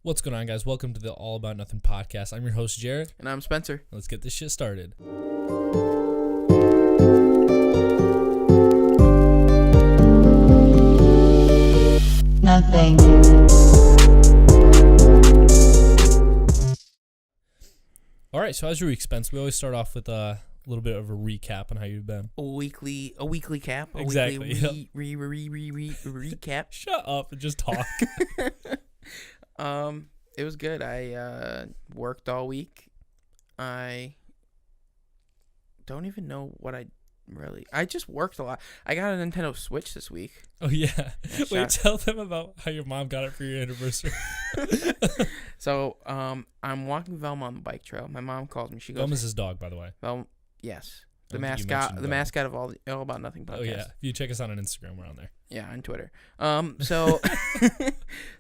What's going on, guys? Welcome to the All About Nothing podcast. I'm your host, Jared. And I'm Spencer. Let's get this shit started. Nothing. All right, so how's your week, Spence? We always start off with a little bit of a recap on how you've been. A weekly cap. Exactly, Recap. Shut up and just talk. It was good. I worked all week. I don't even know what I just worked a lot. I got a Nintendo Switch this week. Oh, yeah. Wait, tell them about how your mom got it for your anniversary. So, I'm walking Velma on the bike trail. My mom calls me. She goes, Velma's his dog, by the way. Velma, yes. The I don't think you mascot, mentioned the Velma. mascot of all About Nothing podcast. Oh, yeah. If you check us out on Instagram, we're on there. Yeah, on Twitter. So,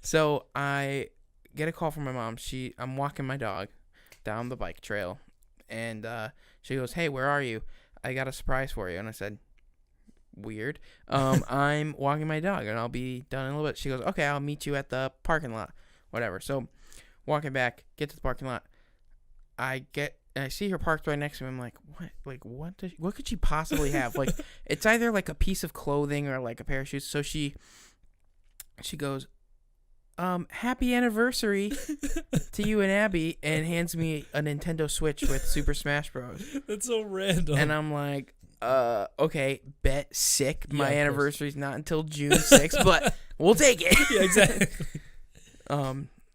so I get a call from my mom. I'm walking my dog down the bike trail, and she goes, "Hey, where are you? I got a surprise for you." And I said, "Weird. I'm walking my dog, and I'll be done in a little bit." She goes, "Okay, I'll meet you at the parking lot, whatever." So, walking back, get to the parking lot. I see her parked right next to me. I'm like, what? Like, what could she possibly have? Like, it's either like a piece of clothing or like a pair of shoes. So she goes, "Happy anniversary to you and Abby," and hands me a Nintendo Switch with Super Smash Bros. That's so random. And I'm like, okay, bet sick. Yeah, My of course. anniversary's not until June 6th, but we'll take it. Yeah, exactly.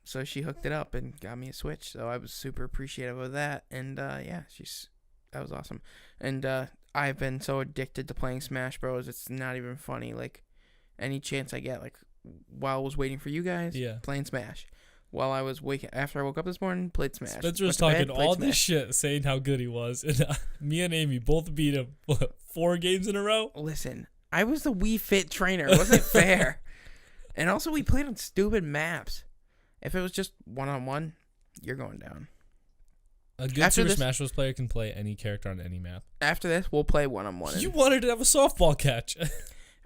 So she hooked it up and got me a Switch. So I was super appreciative of that. And yeah, that was awesome. And I've been so addicted to playing Smash Bros. It's not even funny. Like, any chance I get, like, while I was waiting for you guys, playing Smash. While I was after I woke up this morning, played Smash. Spencer was Went to talking bed, played all Smash. this shit, saying how good he was, and me and Amy both beat him, 4 games in a row? Listen, I was the Wii Fit trainer. It wasn't fair. And also, we played on stupid maps. If it was just one-on-one, you're going down. A good Super Smash Bros. Player can play any character on any map. After this, we'll play one-on-one. You wanted to have a softball catch.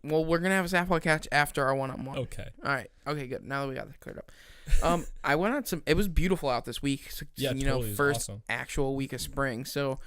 Well, we're going to have a softball catch after our one-on-one. Okay. All right. Okay, good. Now that we got that cleared up. I went on it was beautiful out this week. So, Yeah, totally. First Awesome. actual week of spring. So,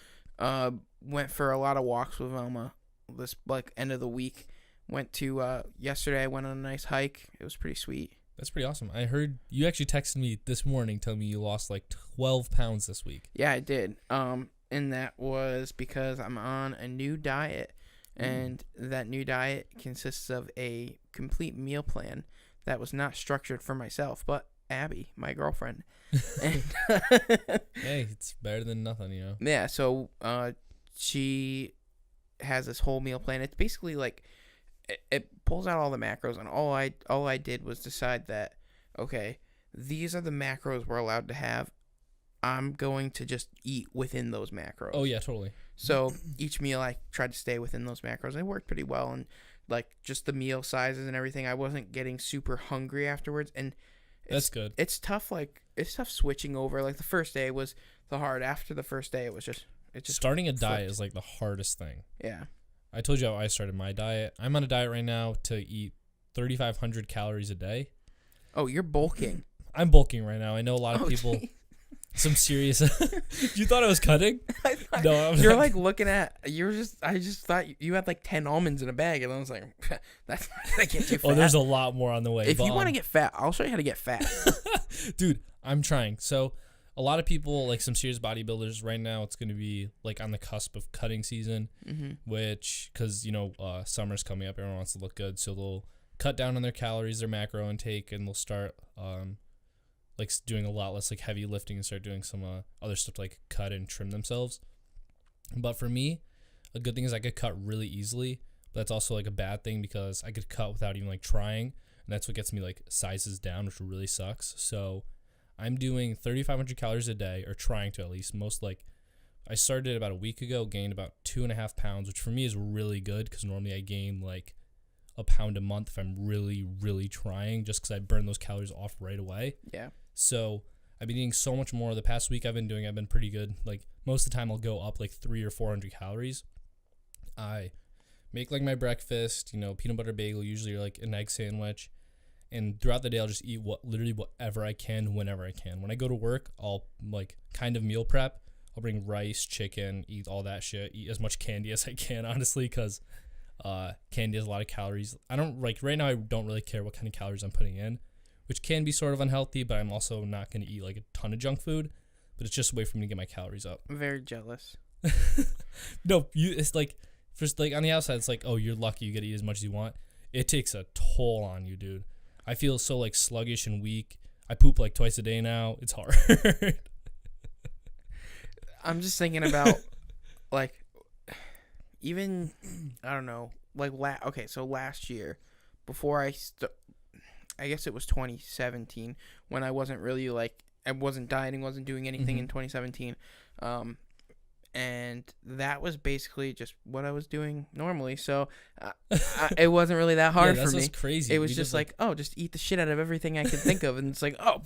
went for a lot of walks with Velma this, like, end of the week. Went to, yesterday I went on a nice hike. It was pretty sweet. That's pretty awesome. I heard you actually texted me this morning telling me you lost like 12 pounds this week. Yeah, I did. And that was because I'm on a new diet. And that new diet consists of a complete meal plan that was not structured for myself, but Abby, my girlfriend. And Hey, it's better than nothing, you know? yeah, so she has this whole meal plan. It's basically like it pulls out all the macros, and all I did was decide that, okay, these are the macros we're allowed to have. I'm going to just eat within those macros. Oh, yeah, totally. So each meal I tried to stay within those macros, and it worked pretty well. And like just the meal sizes and everything, I wasn't getting super hungry afterwards. And That's good. It's tough. Like, it's tough switching over. Like, the first day was the hard. After the first day, it just starting a diet flipped. is like the hardest thing. Yeah. I told you how I started my diet. I'm on a diet right now to eat 3,500 calories a day. Oh, you're bulking. I'm bulking right now. I know a lot of people. Geez. Some serious. You thought I was cutting? No, I'm you're not. like looking at. I just thought you had like 10 almonds in a bag, and I was like, that's not gonna get you fat. Oh, there's a lot more on the way. If you want to get fat, I'll show you how to get fat. Dude, I'm trying. So a lot of people, like some serious bodybuilders right now, it's going to be like on the cusp of cutting season, which, because, summer's coming up, everyone wants to look good. So they'll cut down on their calories, their macro intake, and they'll start like doing a lot less like heavy lifting and start doing some other stuff to like cut and trim themselves. But for me, a good thing is I could cut really easily, but that's also like a bad thing because I could cut without even like trying, and that's what gets me like sizes down, which really sucks. So I'm doing 3,500 calories a day, or trying to at least. I started about a week ago, gained about 2.5 pounds, which for me is really good because normally I gain like a pound a month if I'm really, really trying, just because I burn those calories off right away. Yeah. So I've been eating so much more. The past week I've been pretty good. Like, most of the time I'll go up like 300 or 400 calories. I make like my breakfast, peanut butter bagel, usually, or like an egg sandwich. And throughout the day, I'll just eat literally whatever I can, whenever I can. When I go to work, I'll like kind of meal prep. I'll bring rice, chicken, eat all that shit, eat as much candy as I can, honestly, because candy has a lot of calories. I don't like right now. I don't really care what kind of calories I'm putting in, which can be sort of unhealthy. But I'm also not going to eat like a ton of junk food. But it's just a way for me to get my calories up. I'm very jealous. No, it's like first like on the outside, it's like, oh, you're lucky, you get to eat as much as you want. It takes a toll on you, dude. I feel so like sluggish and weak. I poop like twice a day now. It's hard. I'm just thinking about like even I don't know like so last year before I guess it was 2017 when I wasn't really like I wasn't dieting, wasn't doing anything in 2017, and that was basically just what I was doing normally. So it wasn't really that hard for me. That's crazy. It was just like, oh, just eat the shit out of everything I could think of, and it's like, oh,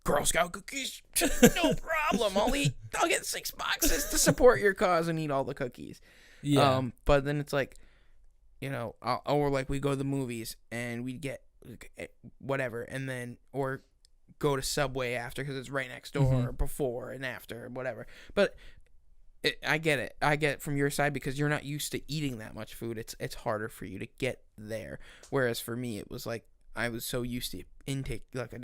Girl Scout cookies, no problem. I'll get 6 boxes to support your cause and eat all the cookies. Yeah. But then it's like, or like we go to the movies and we get whatever, and then or go to Subway after because it's right next door, or before and after, whatever. But I get it. I get it from your side because you're not used to eating that much food. It's harder for you to get there. Whereas for me, it was like I was so used to an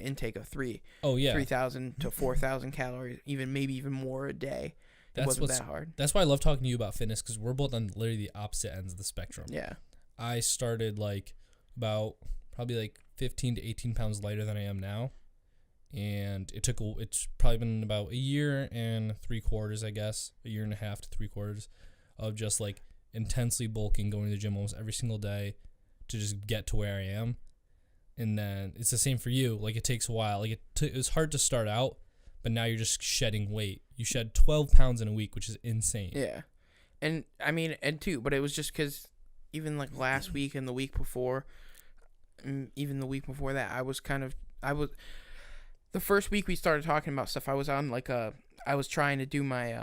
intake of 3,000 to 4,000 calories, maybe even more a day. It wasn't that hard. That's why I love talking to you about fitness because we're both on literally the opposite ends of the spectrum. Yeah. I started like about probably like 15 to 18 pounds lighter than I am now. And it's probably been about 1.75 years, I guess, 1.5 years to 3/4 of just like intensely bulking, going to the gym almost every single day to just get to where I am. And then it's the same for you. Like it takes a while. Like it was hard to start out, but now you're just shedding weight. You shed 12 pounds in a week, which is insane. Yeah. And I mean, but it was just because even like last week and the week before, even the week before that, the first week we started talking about stuff, I was on I was trying to do my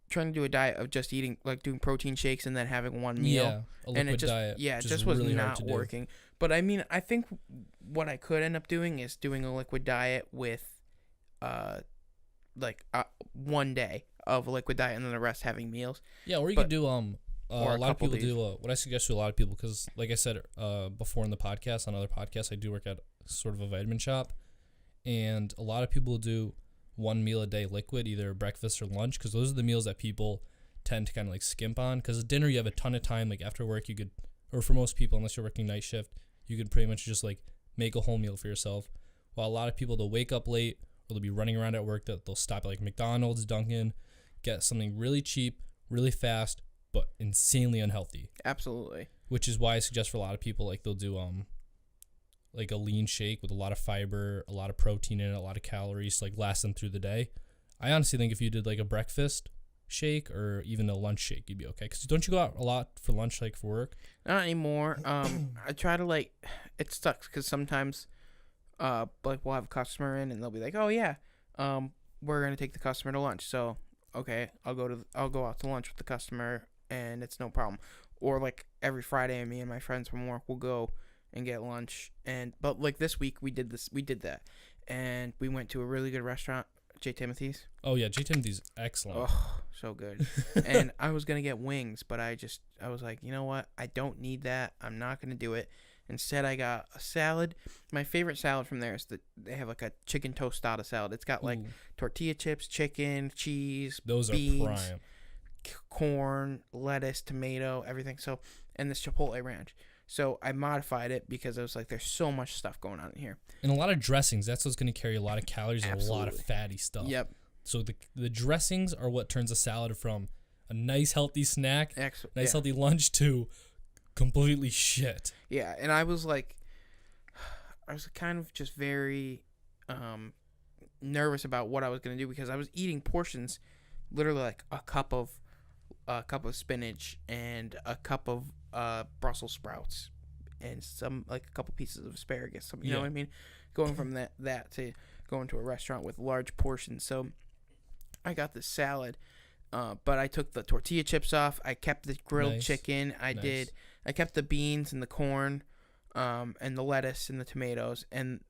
trying to do a diet of just eating doing protein shakes and then having one meal. Yeah, a liquid diet. Yeah, it just was really not working. But I mean, I think what I could end up doing is doing a liquid diet with one day of a liquid diet and then the rest having meals. Yeah, or you could do a lot of people do what I suggest to a lot of people, because like I said before in the podcast, on other podcasts, I do work at sort of a vitamin shop. And a lot of people do 1 meal a day liquid, either breakfast or lunch, because those are the meals that people tend to kind of like skimp on. Because at dinner, you have a ton of time. Like after work, you could, or for most people, unless you're working night shift, you could pretty much just like make a whole meal for yourself. While a lot of people, they'll wake up late, or they'll be running around at work, that they'll stop at like McDonald's, Dunkin', get something really cheap, really fast, but insanely unhealthy. Absolutely. Which is why I suggest for a lot of people, like they'll do like a lean shake with a lot of fiber, a lot of protein in it, a lot of calories to like last them through the day. I honestly think if you did like a breakfast shake or even a lunch shake, you'd be okay. Because don't you go out a lot for lunch, like for work? Not anymore. I try to it sucks because sometimes we'll have a customer in and they'll be like, oh yeah, we're going to take the customer to lunch. So, okay, I'll go out to lunch with the customer and it's no problem. Or like every Friday, me and my friends from work will go and get lunch, but like this week we did that, and we went to a really good restaurant, J. Timothy's. Oh yeah, J. Timothy's excellent. Oh, so good. And I was gonna get wings, but I was like, you know what? I don't need that. I'm not gonna do it. Instead, I got a salad. My favorite salad from there is they have like a chicken tostada salad. It's got like tortilla chips, chicken, cheese, those beans, are prime. Corn, lettuce, tomato, everything. So, and this chipotle ranch. So I modified it because I was like, there's so much stuff going on in here. And a lot of dressings. That's what's going to carry a lot of calories and a lot of fatty stuff. Yep. So the dressings are what turns a salad from a nice healthy snack, healthy lunch, to completely shit. Yeah, and I was kind of just very nervous about what I was going to do because I was eating portions, literally like a cup of spinach and a cup of Brussels sprouts and some like a couple pieces of asparagus. You know what I mean? Going from that to going to a restaurant with large portions. So I got this salad, but I took the tortilla chips off. I kept the grilled chicken. I kept the beans and the corn. and the lettuce and the tomatoes, and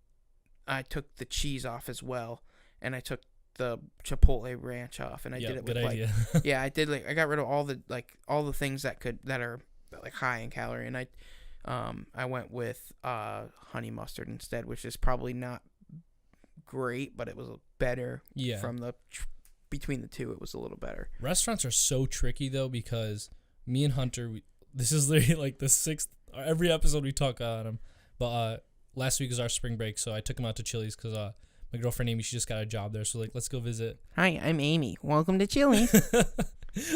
I took the cheese off as well, and I took the Chipotle ranch off, and I did it with good idea. yeah, I did I got rid of all the things that are like high in calorie, and I went with honey mustard instead, which is probably not great, but it was better. Yeah. Between the two, it was a little better. Restaurants are so tricky though, because me and Hunter, this is literally like the 6th. Every episode we talk on them, but last week was our spring break, so I took him out to Chili's because my girlfriend Amy, she just got a job there, so like, let's go visit. Hi, I'm Amy. Welcome to Chili's.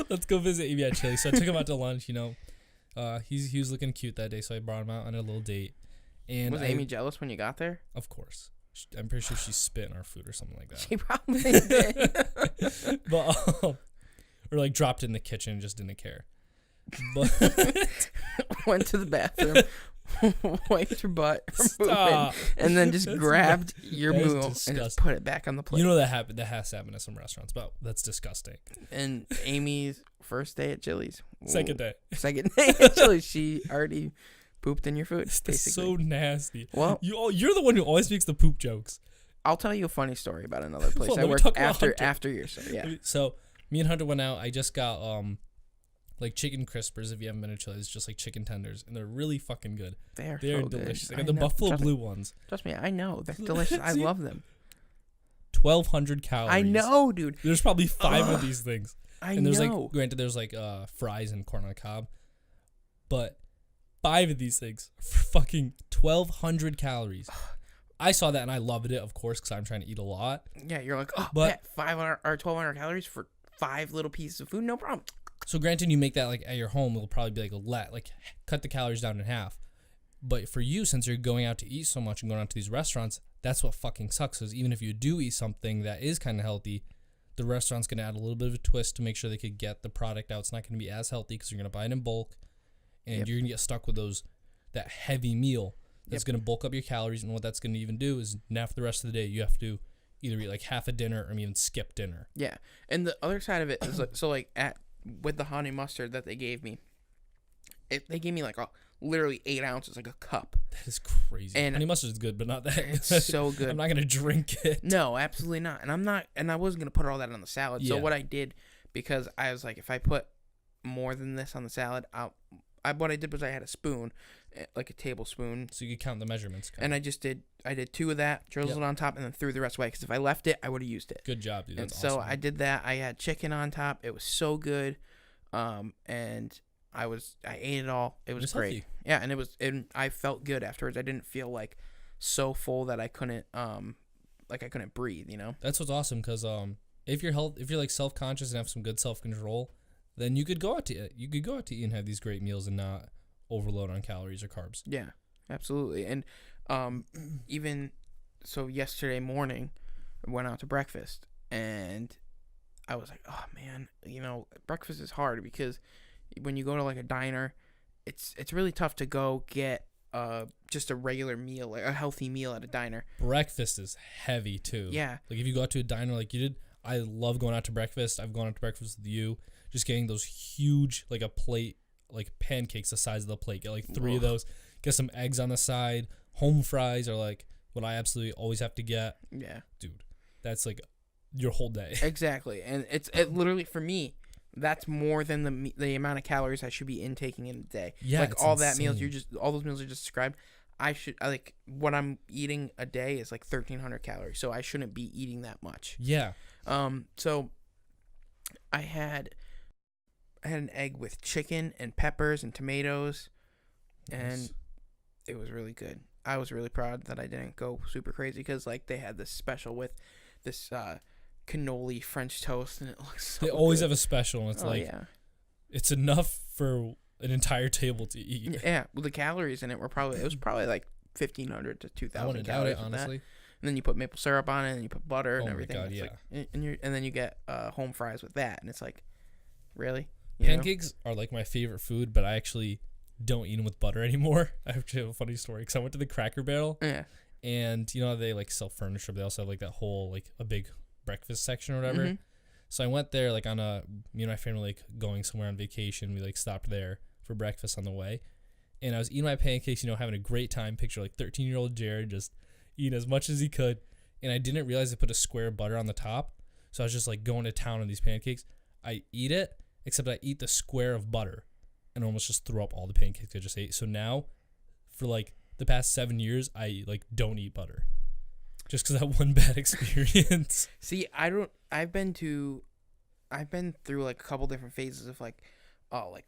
Let's go visit Amy at Chili's. So I took him out to lunch. He was looking cute that day, so I brought him out on a little date. And was Amy jealous when you got there? Of course. I'm pretty sure she spit in our food or something like that. She probably did. But or like dropped it in the kitchen and just didn't care. But went to the bathroom, wiped her butt, and then just grabbed your meal and just put it back on the plate. You know that happened. That has happened at some restaurants, but that's disgusting. And Amy's first day at Chili's. Second day at Chili's, she already pooped in your food. It's so nasty. Well, you're the one who always makes the poop jokes. I'll tell you a funny story about another place Well, I worked after yours. So yeah. So me and Hunter went out. I just got like chicken crispers. If you haven't been to Chili's, just like chicken tenders, and they're really fucking good. They're so delicious. They got the buffalo blue ones. Trust me, I know they're delicious. I love them. 1,200 calories. I know, dude. There's probably 5 of these things. And there's like, granted, there's like fries and corn on the cob, but 5 of these things for fucking 1,200 calories. I saw that and I loved it, of course, because I'm trying to eat a lot. Yeah, you're like, but 500 or 1,200 calories for 5 little pieces of food, no problem. So granted, you make that like at your home, it'll probably be like cut the calories down in half. But for you, since you're going out to eat so much and going out to these restaurants, that's what fucking sucks. Is even if you do eat something that is kind of healthy, the restaurant's gonna add a little bit of a twist to make sure they could get the product out. It's not gonna be as healthy because you're gonna buy it in bulk, and you're gonna get stuck with that heavy meal that's gonna bulk up your calories. And what that's gonna even do is now for the rest of the day, you have to either eat like half a dinner or even skip dinner. Yeah, and the other side of it is with the honey mustard that they gave me, they gave me like literally 8 ounces, like a cup. That is crazy. And honey mustard is good, but not that. It's so good. I'm not gonna drink it. No, absolutely not. And I wasn't gonna put all that on the salad. Yeah. So what I did, because I was like, if I put more than this on the salad, what I did was I had a spoon, like a tablespoon, so you could count the measurements. And I did 2 of that, drizzled it on top, and then threw the rest away. Because if I left it, I would have used it. Good job, dude. That's awesome. So I did that. I had chicken on top. It was so good, and I ate it all. It was great. Healthy. Yeah, and I felt good afterwards. I didn't feel like so full that I couldn't I couldn't breathe. You know. That's what's awesome, because if you're like self-conscious and have some good self-control, then you could go out to eat and have these great meals and not overload on calories or carbs. Yeah, absolutely. And even so, yesterday morning, I went out to breakfast, and I was like, oh man, breakfast is hard because when you go to like a diner, it's really tough to go get just a regular meal, like a healthy meal at a diner. Breakfast is heavy too. Yeah. Like if you go out to a diner like you did, I love going out to breakfast. I've gone out to breakfast with you. Just getting those huge, like a plate, like pancakes the size of the plate. Get like 3 of those. Get some eggs on the side. Home fries are like what I absolutely always have to get. Yeah. Dude, that's like your whole day. Exactly. And it literally, for me, that's more than the amount of calories I should be intaking in a day. Yeah, like all that meals all those meals you just described. Like what I'm eating a day is like 1,300 calories. So I shouldn't be eating that much. Yeah. So I had an egg with chicken and peppers and tomatoes, and it was really good. I was really proud that I didn't go super crazy because like they had this special with this cannoli French toast, and it looks so They always good. have a special, and it's it's enough for an entire table to eat. Yeah, well the calories in it were probably like 1,500 to 2,000 I wouldn't calories. doubt it, honestly. And then you put maple syrup on it, and you put butter and Oh everything. my God, It's yeah. like, and then you get home fries with that, and it's like, really? Pancakes are like my favorite food, but I actually don't eat them with butter anymore. I actually have a funny story because I went to the Cracker Barrel. Yeah. And they like sell furniture, but they also have like that whole like a big breakfast section or whatever. Mm-hmm. So I went there like on my family like going somewhere on vacation. We like stopped there for breakfast on the way, and I was eating my pancakes, having a great time. Picture like 13-year-old Jared just eating as much as he could, and I didn't realize I put a square of butter on the top, so I was just like going to town on these pancakes. I eat it, except I eat the square of butter, and almost just throw up all the pancakes I just ate. So now, for like the past 7 years, I like don't eat butter, just because that one bad experience. See, I've been through like a couple different phases of like,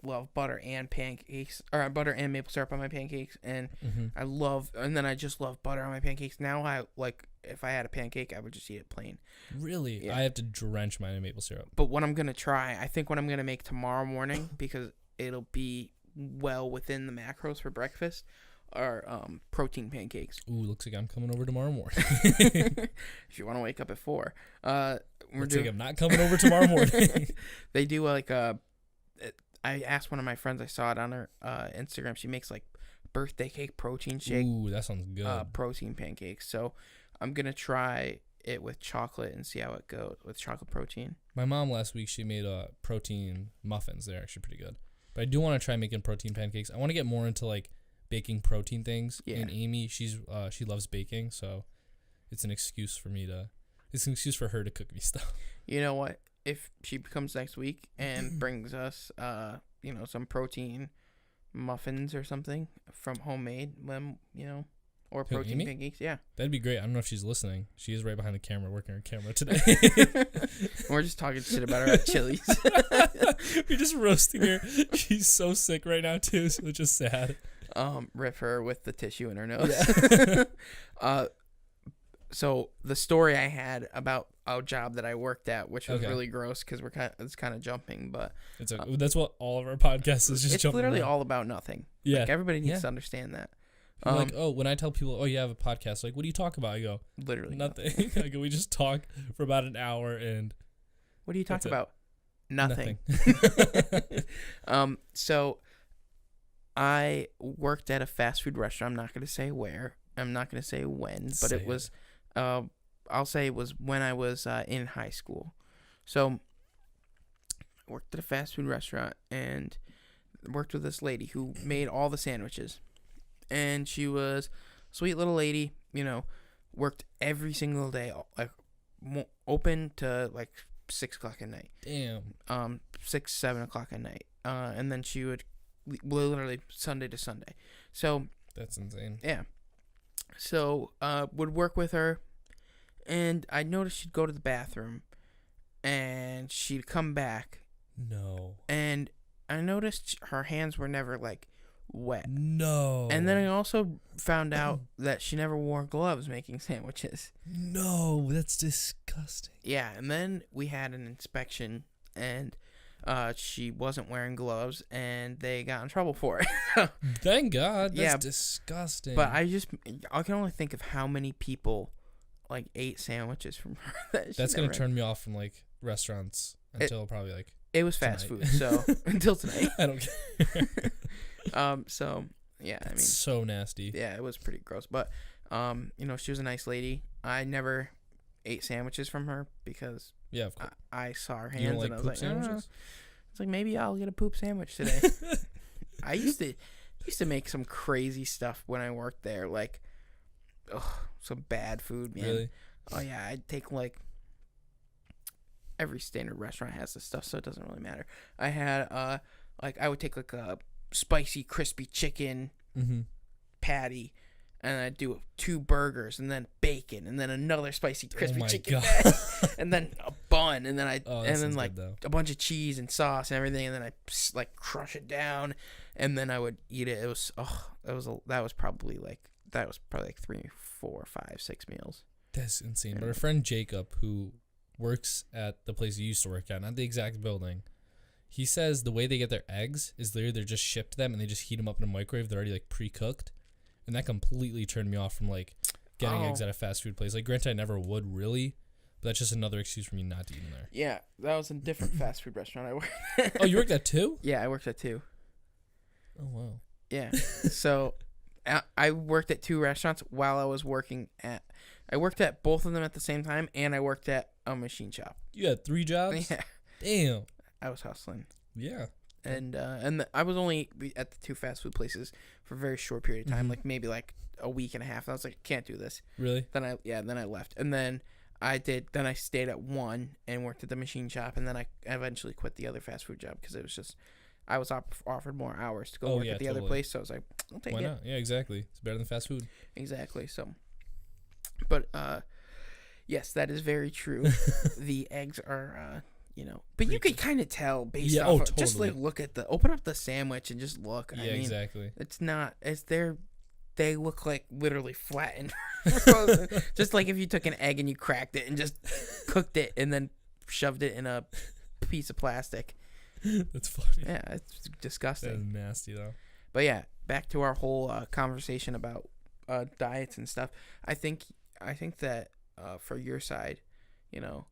love butter and pancakes, or butter and maple syrup on my pancakes, and then I just love butter on my pancakes. Now I like, if I had a pancake, I would just eat it plain. Really? Yeah. I have to drench mine in maple syrup. But what I'm gonna try, I think what I'm gonna make tomorrow morning, because it'll be well within the macros for breakfast, are protein pancakes. Ooh, looks like I'm coming over tomorrow morning. If you want to wake up at 4, like I'm not coming over tomorrow morning. They do like I asked one of my friends, I saw it on her Instagram. She makes like birthday cake protein shake. Ooh, that sounds good. Protein pancakes. So I'm gonna try it with chocolate and see how it goes with chocolate protein. My mom last week, she made protein muffins. They're actually pretty good. But I do want to try making protein pancakes. I want to get more into like baking protein things. Yeah. And Amy, she loves baking, so it's an excuse for her to cook me stuff. You know what? If she comes next week and brings us some protein muffins or something from homemade, or protein pancakes, yeah. That'd be great. I don't know if she's listening. She is right behind the camera, working her camera today. We're just talking shit about her at Chili's. We're just roasting her. She's so sick right now too, so it's just sad. Rip her with the tissue in her nose. Yeah. So the story I had about a job that I worked at, which was really gross, because it's kind of jumping, but that's what all of our podcasts is, just it's jumping literally around. all about nothing. Yeah, like, everybody needs to understand that. Like, when I tell people, you have a podcast, like, what do you talk about? I go, literally nothing. I go, we just talk for about an hour, and what do you talk about? Nothing. So I worked at a fast food restaurant. I'm not going to say where. I'm not going to say when, but it was. I'll say it was when I was in high school. So I worked at a fast food restaurant and worked with this lady who made all the sandwiches. And she was a sweet little lady, worked every single day, like open to like 6 o'clock at night. Damn. 6, 7 o'clock at night. And then she would literally Sunday to Sunday. So that's insane. Yeah. So would work with her, and I noticed she'd go to the bathroom, and she'd come back. No. And I noticed her hands were never like wet. No. And then I also found out that she never wore gloves making sandwiches. No, that's disgusting. Yeah, and then we had an inspection, and she wasn't wearing gloves, and they got in trouble for it. Thank God. That's disgusting. But I can only think of how many people like ate sandwiches from her. That's gonna turn me off from like restaurants until probably like it was tonight. Fast food. So until tonight, I don't care. So yeah, that's so nasty. Yeah, it was pretty gross. But she was a nice lady. I never ate sandwiches from her because of course. I saw her hands and I was like, sandwiches? It's like, maybe I'll get a poop sandwich today. I used to make some crazy stuff when I worked there, like some bad food, man. Really? Oh yeah, I'd take like every standard restaurant has this stuff, so it doesn't really matter. I had I would take like a spicy crispy chicken patty, and I'd do 2 burgers, and then bacon, and then another spicy crispy chicken patty, and then a bun, and then like a bunch of cheese and sauce and everything, and then I like crush it down, and then I would eat it. It was that was probably like 3, 4, 5, 6 meals. That's insane. But our friend Jacob, who works at the place you used to work at, not the exact building, he says the way they get their eggs is they're just shipped to them, and they just heat them up in a microwave. They're already like pre-cooked. And that completely turned me off from like getting eggs at a fast food place. Like, granted, I never would really, but that's just another excuse for me not to eat them there. Yeah, that was a different fast food restaurant I worked at. Oh, you worked at 2? Yeah, I worked at 2. Oh, wow. Yeah. So I worked at 2 restaurants while I was working at. I worked at both of them at the same time, and I worked at a machine shop. You had 3 jobs? Yeah. Damn. I was hustling. Yeah. And I was only at the 2 fast food places for a very short period of time, like maybe like a week and a half. And I was like, can't do this. Really? Then I left. And then I stayed at one and worked at the machine shop, and then I eventually quit the other fast food job because it was just, I was offered more hours to go work at the other place, so I was like, I'll take it. Why not? Yeah, exactly. It's better than fast food. Exactly. So, but yes, that is very true. The eggs are, but you could kind of tell based off. Totally. Just like open up the sandwich and just look. Yeah, exactly. It's not. They look like literally flattened. Just like if you took an egg and you cracked it and just cooked it and then shoved it in a piece of plastic. That's funny. Yeah, it's disgusting. That's nasty though. But yeah, back to our whole conversation about diets and stuff. I think that for your side, you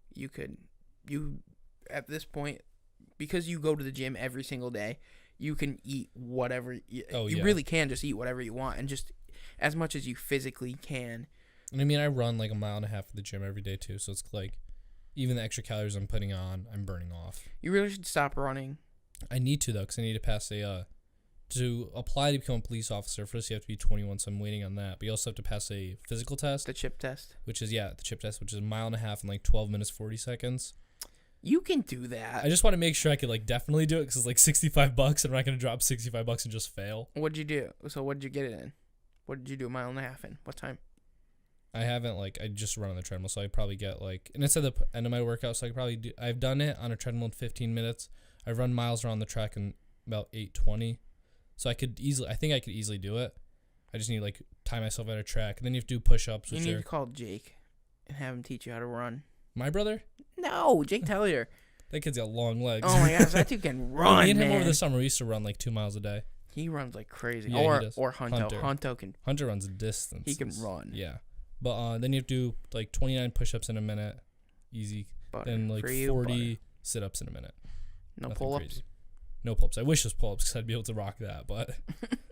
at this point, because you go to the gym every single day, you can eat whatever you really can just eat whatever you want and just as much as you physically can. And I mean, I run like a mile and a half at the gym every day too, so it's like even the extra calories I'm putting on, I'm burning off. You really should stop running. I need to though, because I need to pass to apply to become a police officer. First, you have to be 21, so I'm waiting on that. But you also have to pass a physical test. The chip test. Which is, the chip test, which is a mile and a half in like 12 minutes, 40 seconds. You can do that. I just want to make sure I could like definitely do it because it's like $65 and I'm not going to drop $65 and just fail. What'd you do? So what'd you get it in? What did you do a mile and a half in? What time? I haven't I just run on the treadmill, so I probably get and it's at the end of my workout, so I've done it on a treadmill in 15 minutes. I've run miles around the track in about 8:20. So I think I could easily do it. I just need to tie myself at a track. And then you have to do push-ups. You need to call Jake and have him teach you how to run. My brother? No, Jake Tellier. That kid's got long legs. Oh my gosh, that dude can run, Me and him man. over the summer, we used to run 2 miles a day. He runs like crazy. Yeah, or Hunter. Hunter runs a distance. He can run. Yeah. But then you have to do 29 push-ups in a minute. Easy. Butter. Then 40 sit-ups in a minute. No Nothing pull-ups? crazy. No pull-ups. I wish it was pull-ups because I'd be able to rock that, but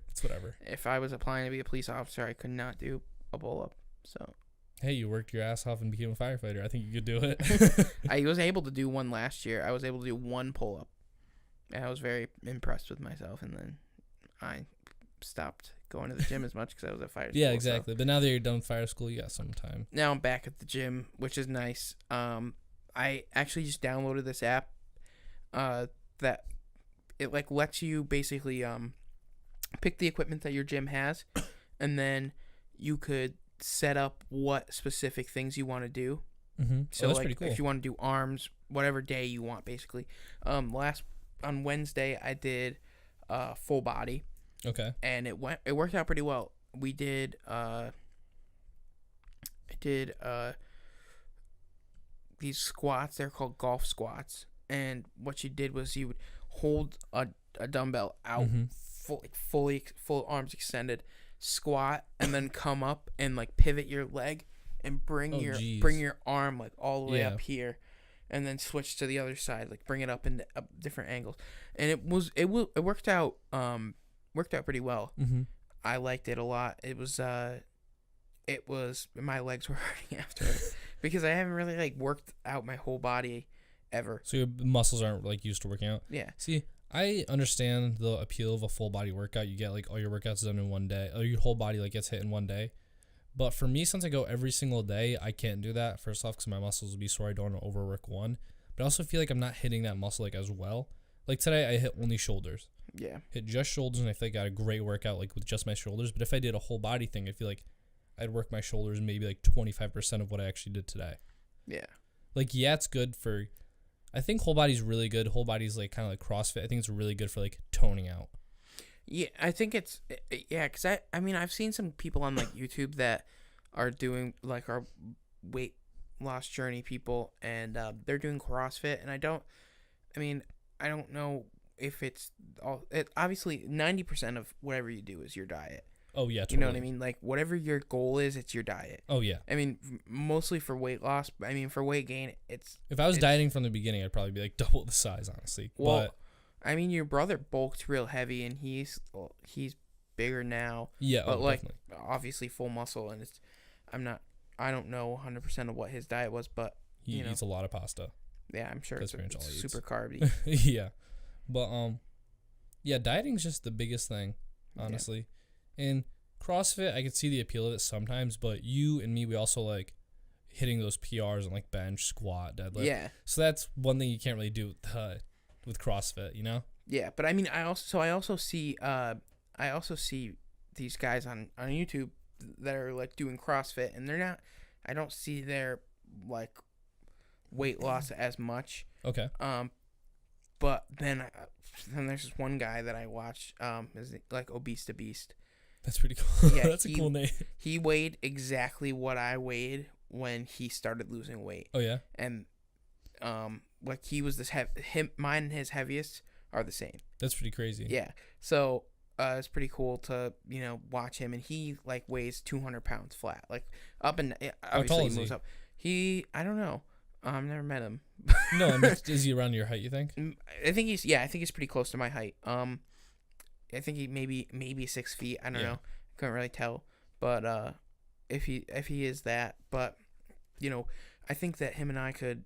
it's whatever. If I was applying to be a police officer, I could not do a pull-up. So. Hey, you worked your ass off and became a firefighter. I think you could do it. I was able to do one last year. I was able to do one pull-up. And I was very impressed with myself, and then I stopped going to the gym as much because I was at fire school. Yeah, exactly. So. But now that you're done with fire school, you got some time. Now I'm back at the gym, which is nice. I actually just downloaded this app that it lets you basically pick the equipment that your gym has, and then you could set up what specific things you want to do. Mm-hmm. So that's pretty cool. If you want to do arms, whatever day you want, basically. On Wednesday I did full body. Okay. And it worked out pretty well. We did these squats. They're called golf squats. And what you did was you would hold a dumbbell out, full arms extended, squat, and then come up and pivot your leg and bring your arm all the way up here, and then switch to the other side, bring it up into different angles. And it worked out pretty well. Mm-hmm. I liked it a lot. It was my legs were hurting after it because I haven't really worked out my whole body ever. So your muscles aren't used to working out. Yeah. See, I understand the appeal of a full body workout. You get all your workouts done in one day, or your whole body gets hit in one day. But for me, since I go every single day, I can't do that. First off, because my muscles will be sore. I don't want to overwork one. But I also feel like I'm not hitting that muscle as well. Today, I hit only shoulders. Yeah. Hit just shoulders, and I feel like I got a great workout with just my shoulders. But if I did a whole body thing, I feel like I'd work my shoulders maybe 25% of what I actually did today. Yeah. It's good for... I think whole body's really good. Whole body's kind of like CrossFit. I think it's really good for toning out. Yeah, I think it's because I've seen some people on YouTube that are doing our weight loss journey people, and they're doing CrossFit, and I don't know if it's all. Obviously, 90% of whatever you do is your diet. Oh yeah, totally. You know what I mean? Whatever your goal is, it's your diet. Oh yeah. Mostly for weight loss. For weight gain, it's. If I was dieting from the beginning, I'd probably be double the size, honestly. Well, your brother bulked real heavy, and he's bigger now. Yeah, but definitely. Obviously full muscle, and I don't know 100% of what his diet was, but he eats a lot of pasta. Yeah, I'm sure it's super carby. Yeah, but Yeah, dieting's just the biggest thing, honestly. Yeah. And CrossFit, I could see the appeal of it sometimes, but you and me, we also like hitting those PRs on like bench, squat, deadlift. Yeah. So that's one thing you can't really do with CrossFit, you know? Yeah, but I mean, I also see these guys on YouTube that are like doing CrossFit, and they're not. I don't see their like weight loss as much. Okay. But then there's this one guy that I watch. Is like Obese to Beast. That's pretty cool. Yeah, That's a cool name. He weighed exactly what I weighed when he started losing weight. Oh yeah. And like he was mine and his heaviest are the same. That's pretty crazy. Yeah. So it's pretty cool to watch him, and he like weighs 200 pounds flat, like up and obviously he moves up. I don't know. I've never met him. No, I mean, is he around your height, you think? I think he's pretty close to my height. I think he maybe 6 feet. I don't know. Couldn't really tell. But if he is that, but I think that him and I could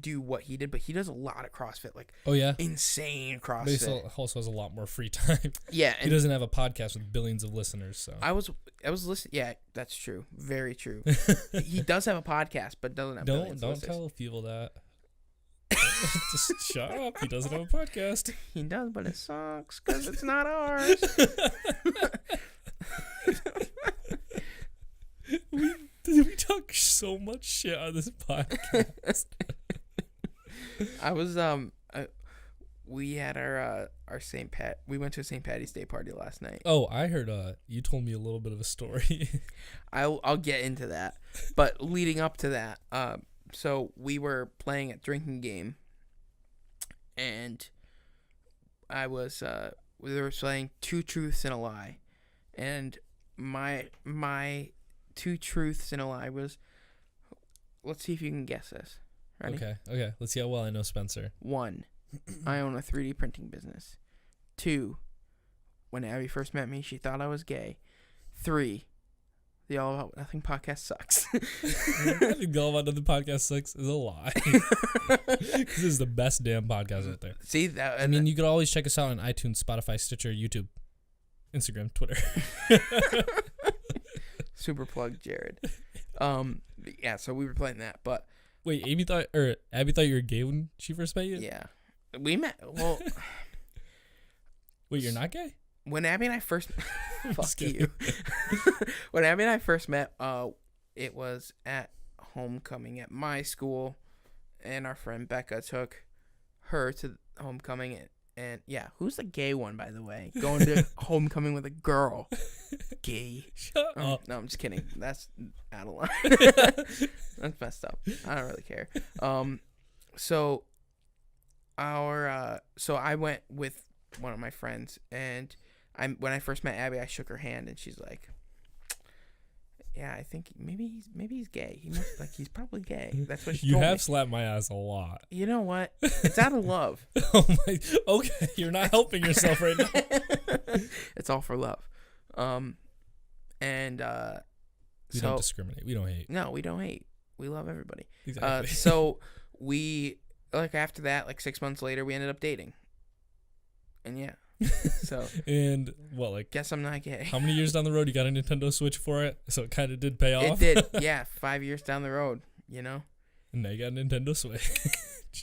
do what he did, but he does a lot of CrossFit, like insane CrossFit. But he also has a lot more free time. Yeah, he doesn't have a podcast with billions of listeners. So I was listening. Yeah, that's true. Very true. He does have a podcast, but doesn't have billions of listeners. Don't tell people that. Just shut up. He doesn't have a podcast. He does, but it sucks because it's not ours. We talk so much shit on this podcast. I was we had our St. Pat. We went to a St. Patty's Day party last night. Oh, I heard. You told me a little bit of a story. I'll get into that, but leading up to that, so we were playing a drinking game, and we were playing 2 truths and a lie, and my 2 truths and a lie was, let's see if you can guess this. Ready? Okay. Let's see how well I know Spencer. 1, I own a 3D printing business. 2, when Abby first met me, she thought I was gay. 3, the All About Nothing podcast sucks. I think the All About Nothing podcast sucks is a lie. This is the best damn podcast out there. See that? I mean, you could always check us out on iTunes, Spotify, Stitcher, YouTube, Instagram, Twitter. Super plug, Jared. Yeah, so we were playing that, but wait, Abby thought you were gay when she first met you? Yeah, we met. Well, wait, you're not gay? When Abby and I first, fuck you. When Abby and I first met, it was at homecoming at my school, and our friend Becca took her to homecoming, and yeah, who's the gay one, by the way? Going to homecoming with a girl. Gay. Shut up. No, I'm just kidding. That's out of line. That's messed up. I don't really care. So I went with one of my friends, and when I first met Abby, I shook her hand, and she's like, yeah, I think maybe he's gay. He's probably gay. That's what she told me. You have slapped my ass a lot. You know what? It's out of love. Oh my. Okay, you're not helping yourself right now. It's all for love. And we don't discriminate. We don't hate. No, we don't hate. We love everybody. Exactly. So we after that, 6 months later, we ended up dating. And yeah. So and what, guess I'm not gay. How many years down the road you got a Nintendo Switch for it? So it kind of did pay off. It did. Yeah, 5 years down the road, And now you got a Nintendo Switch.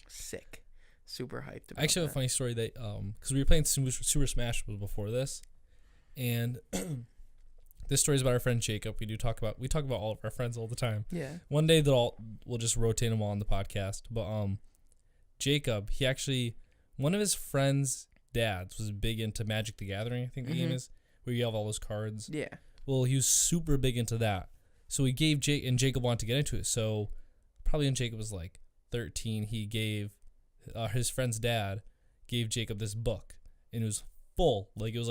Sick. Super hyped about I actually have a funny story that because we were playing Super Smash before this, and this story is about our friend Jacob. We talk about all of our friends all the time. Yeah. One day we'll just rotate them all on the podcast. But Jacob, he actually, one of his friends' dads was big into Magic the Gathering, I think the game is, where you have all those cards. Yeah. Well, he was super big into that. So he gave Jacob wanted to get into it. So probably when Jacob was 13, he gave his friend's dad gave Jacob this book, and it was full. It was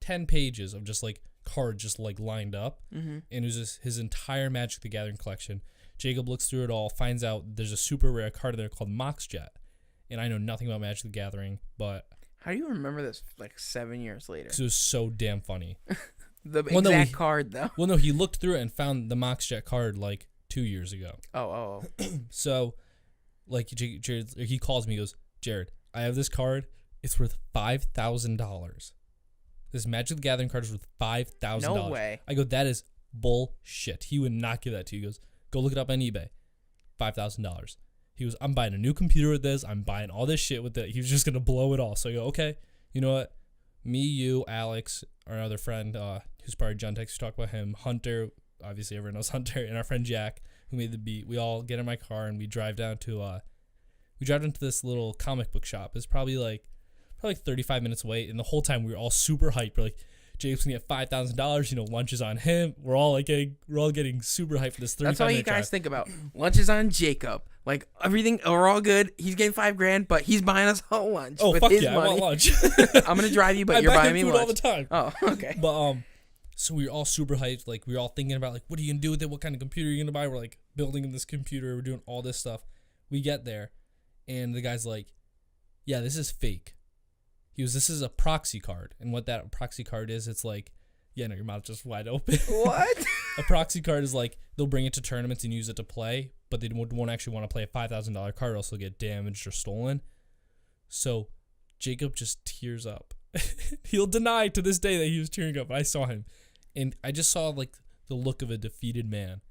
10 pages of just cards just lined up, and it was just his entire Magic the Gathering collection. Jacob looks through it all, finds out there's a super rare card in there called Moxjet, and I know nothing about Magic the Gathering, but how do you remember this 7 years later? Because it was so damn funny. The exact card, though. Well, no, he looked through it and found the Moxjet card 2 years ago. Oh. So, Jared, he calls me, he goes, Jared, I have this card. It's worth $5,000. This Magic the Gathering card is worth $5,000. No way. I go, that is bullshit. He would not give that to you. He goes, go look it up on eBay. $5,000. He goes, I'm buying a new computer with this. I'm buying all this shit with it. He was just going to blow it all. So I go, okay, you know what? Me, you, Alex, our other friend who's part of Gentex, we talk about him, Hunter, obviously everyone knows Hunter, and our friend Jack, who made the beat. We all get in my car and we drive down to this little comic book shop. It's probably like 35 minutes away, and the whole time we were all super hyped. We're like, Jacob's gonna get $5,000. You know, lunch is on him. We're all getting super hyped for this 35 minute drive. That's all you guys think about. Lunch is on Jacob. Like everything, we're all good. He's getting $5,000, but he's buying us all lunch. Oh, with fuck his yeah, money. I want lunch. I'm gonna drive you, but you're buying me food lunch all the time. Oh, okay. But so we were all super hyped. Like we were all thinking about like, what are you gonna do with it? What kind of computer are you gonna buy? We're like building this computer. We're doing all this stuff. We get there, and the guy's like, yeah, this is fake. He goes, this is a proxy card. And what that proxy card is, it's like, yeah, no, your mouth's just wide open. What? A proxy card is like, they'll bring it to tournaments and use it to play, but they won't actually want to play a $5,000 card or else they'll get damaged or stolen. So Jacob just tears up. He'll deny to this day that he was tearing up. I saw him. And I just saw like the look of a defeated man.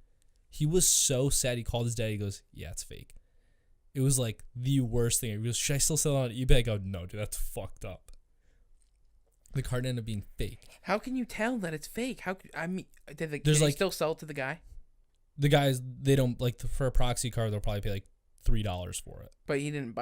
He was so sad. He called his dad. He goes, yeah, it's fake. It was like the worst thing. He goes, should I still sell it on eBay? I go, no, dude, that's fucked up. The card ended up being fake. How can you tell that it's fake? Did There's they like- still sell it to the guy? The guys, they don't, like, for a proxy card, they'll probably pay like $3 for it. But he didn't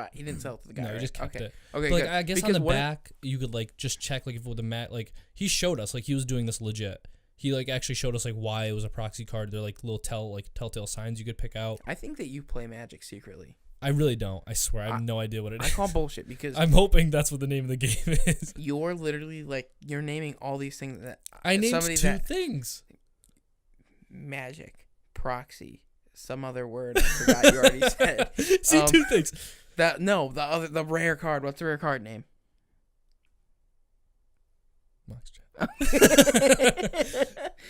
sell it to the guy. No, he right? just kept okay. it. Okay, But, like, good. I guess Because on the what- back, you could, like, just check, like, if with the mat, like, he showed us, like, he was doing this legit. He, like, actually showed us, like, why it was a proxy card. They're, like, little telltale signs you could pick out. I think that you play Magic secretly. I really don't. I swear. I have no idea what it I is. call bullshit because I'm hoping that's what the name of the game is. you're literally like you're naming all these things that I named somebody two that things. Magic, proxy, some other word I forgot you already said. See, two things. The rare card. What's the rare card name? Max Chat.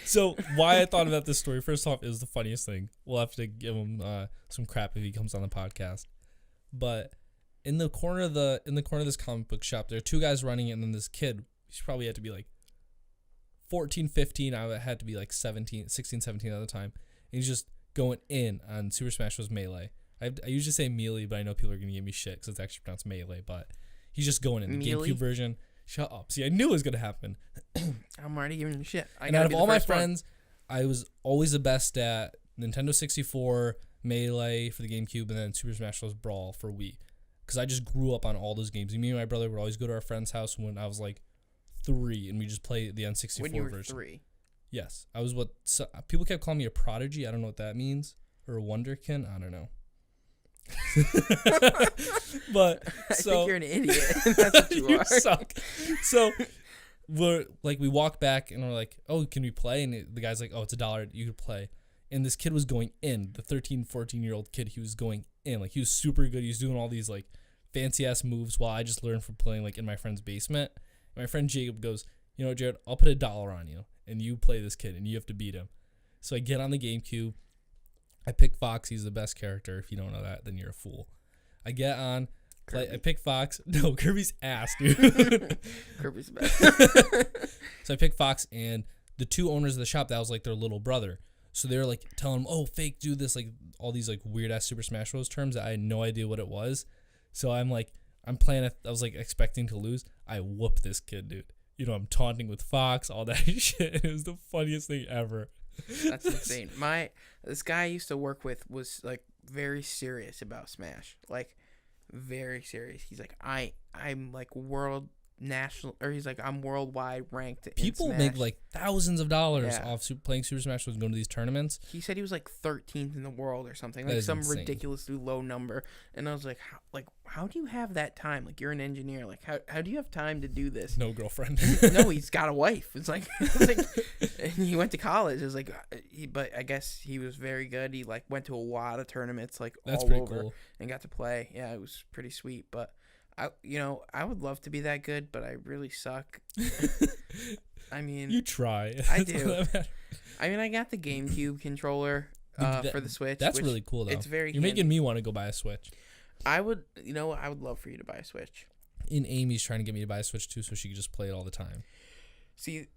So why I thought about this story, first off, is the funniest thing. We'll have to give him some crap if he comes on the podcast. But in the corner of this comic book shop, there are two guys running it, and then this kid, he probably had to be like 14, 15. I had to be like 16, 17 at the time. And he's just going in on Super Smash Bros. Melee. I usually say melee, but I know people are going to give me shit because it's actually pronounced melee. But he's just going in. The Melee? GameCube version. Shut up. See, I knew it was going to happen. I'm already giving you shit. And out of all my friends, I was always the best at Nintendo 64, Melee for the GameCube, and then Super Smash Bros. Brawl for Wii. Because I just grew up on all those games. Me and my brother would always go to our friend's house when I was like 3, and we just play the N64 when you were version. 3. Yes. I was people kept calling me a prodigy. I don't know what that means. Or a wonderkin. I don't know. But I so think you're an idiot. That's what you are. suck. So we walk back and we're like, oh, can we play? And the guy's like, oh, it's $1. You could play. And this kid was going in. The 13, 14-year-old kid, he was going in. Like, he was super good. He was doing all these like fancy ass moves while I just learned from playing like in my friend's basement. And my friend Jacob goes, you know, Jared, I'll put $1 on you and you play this kid and you have to beat him. So I get on the GameCube. I pick Fox. He's the best character. If you don't know that, then you're a fool. I get on. I pick Fox. No, Kirby's ass, dude. Kirby's best. So I pick Fox, and the two owners of the shop, that was like their little brother. So they were like telling him, oh, fake, do this, like all these like weird ass Super Smash Bros. Terms that I had no idea what it was. So I'm playing it. I was like expecting to lose. I whoop this kid, dude. You know, I'm taunting with Fox, all that shit. It was the funniest thing ever. That's insane. This guy I used to work with was like very serious about Smash. Like very serious. He's like, I'm like I'm worldwide ranked in People Smash. make like thousands of dollars Yeah. off playing Super Smash Bros. Going to these tournaments. He said he was like 13th in the world or something, That like is some insane. ridiculously low number. And I was like, how do you have that time? Like, you're an engineer. Like, how do you have time to do this? No girlfriend. No, he's got a wife. It's like and he went to college. It's like, but I guess he was very good. He like went to a lot of tournaments, like That's all pretty over, cool. and got to play. Yeah, it was pretty sweet. But I would love to be that good, but I really suck. I mean, You try. I That's all do. that matters. I mean, I got the GameCube controller for the Switch. That's which really cool, though. It's very. You're handy. making me want to go buy a Switch. I would love for you to buy a Switch. And Amy's trying to get me to buy a Switch too, so she could just play it all the time. See,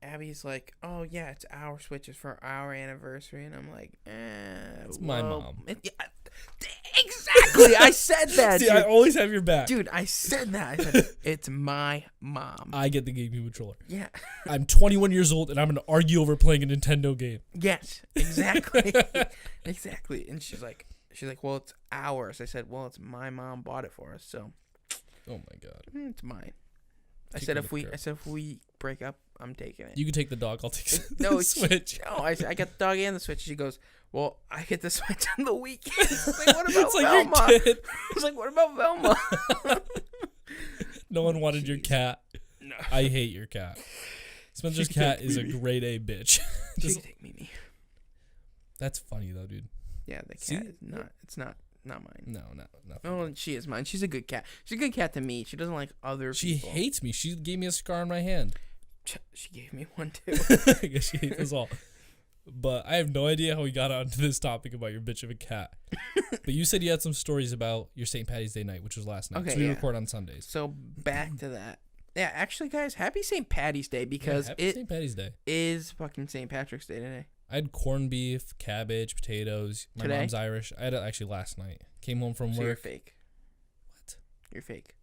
Abby's like, oh yeah, it's our Switches for our anniversary, and I'm like, It's my mom. Exactly, I said that. See, I always have your back. Dude, I said that. I said, it's my mom. I get the GameCube controller. Yeah. I'm 21 years old, and I'm going to argue over playing a Nintendo game. Yes, exactly. Exactly. And she's like, well, it's ours. I said, well, it's my mom bought it for us, so. Oh my God. It's mine. I said if we break up, I'm taking it. You can take the dog. I'll take the No, Switch. I got the dog and the Switch. She goes, well, I get the Switch on the weekend. I was like, what about It's like Velma? your kid. I was like, what about Velma? No one wanted your cat. No. I hate your cat. Spencer's cat is a grade A bitch. She can take Mimi. That's funny though, dude. Yeah, the cat is not. It's not mine. No, not. Oh, she is mine. She's a good cat. She's a good cat to me. She doesn't like other She people. hates me. She gave me a scar on my hand. She gave me one too. I guess she hates us all. But I have no idea how we got onto this topic about your bitch of a cat. But you said you had some stories about your St. Patty's Day night, which was last night. Okay, so we yeah. record on Sundays. So back to that. Yeah, actually, guys, happy St. Patty's Day because happy St. Patty's Day. Is fucking St. Patrick's Day today. I had corned beef, cabbage, potatoes. My Today? mom's Irish. I had it actually last night. Came home from So work. you're fake. What? You're fake.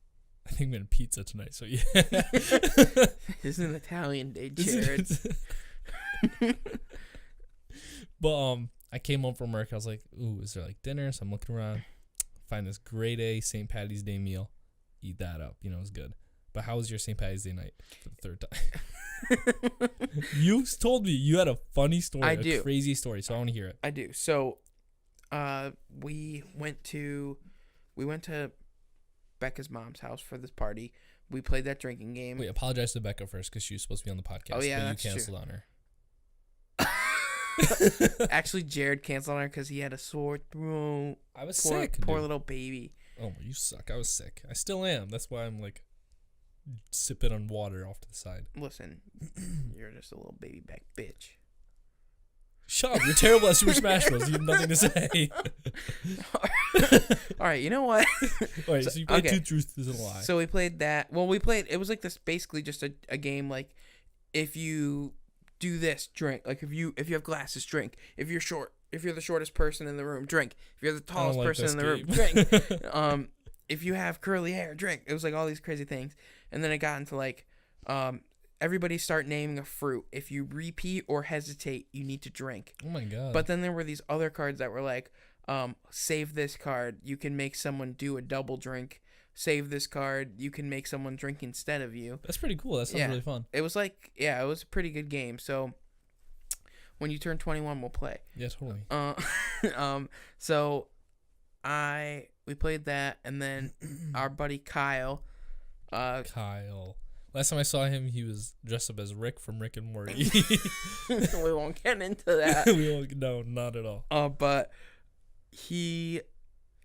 I think I'm getting pizza tonight, so yeah. This is an Italian day, Jared. But I came home from work. I was like, ooh, is there like dinner? So I'm looking around. Find this grade A St. Patty's Day meal. Eat that up. It was good. But how was your St. Patty's Day night for the third time? You told me you had a funny story. I a do. Crazy story. So I want to hear it. I do. So, we went to Becca's mom's house for this party. We played that drinking game. Wait, apologize to Becca first because she was supposed to be on the podcast. Oh, yeah, but that's you canceled true. on her. Actually, Jared canceled on her because he had a sore throat. I was Poor sick. Poor dude. little baby. Oh, you suck. I was sick. I still am. That's why I'm like sipping on water off to the side. Listen, you're just a little baby back bitch. Shut up. You're terrible at Super Smash Bros. You have nothing to say. All right, you know what? Wait, so you played okay. Two Truths and a Lie. So we played that. Well, it was like this, basically just a game like, if you do this, drink. Like if you have glasses, drink. If you're the shortest person in the room, drink. If you're the tallest like person this in the room, drink. If you have curly hair, drink. It was like all these crazy things. And then it got into like, everybody start naming a fruit. If you repeat or hesitate, you need to drink. Oh my god. But then there were these other cards that were like, save this card. You can make someone do a double drink. Save this card. You can make someone drink instead of you. That's pretty cool. That sounds really fun. It was like, it was a pretty good game. So when you turn 21, we'll play. Yeah, totally. So we played that, and then our buddy Kyle. Last time I saw him, he was dressed up as Rick from Rick and Morty. We won't get into that. No, not at all. But he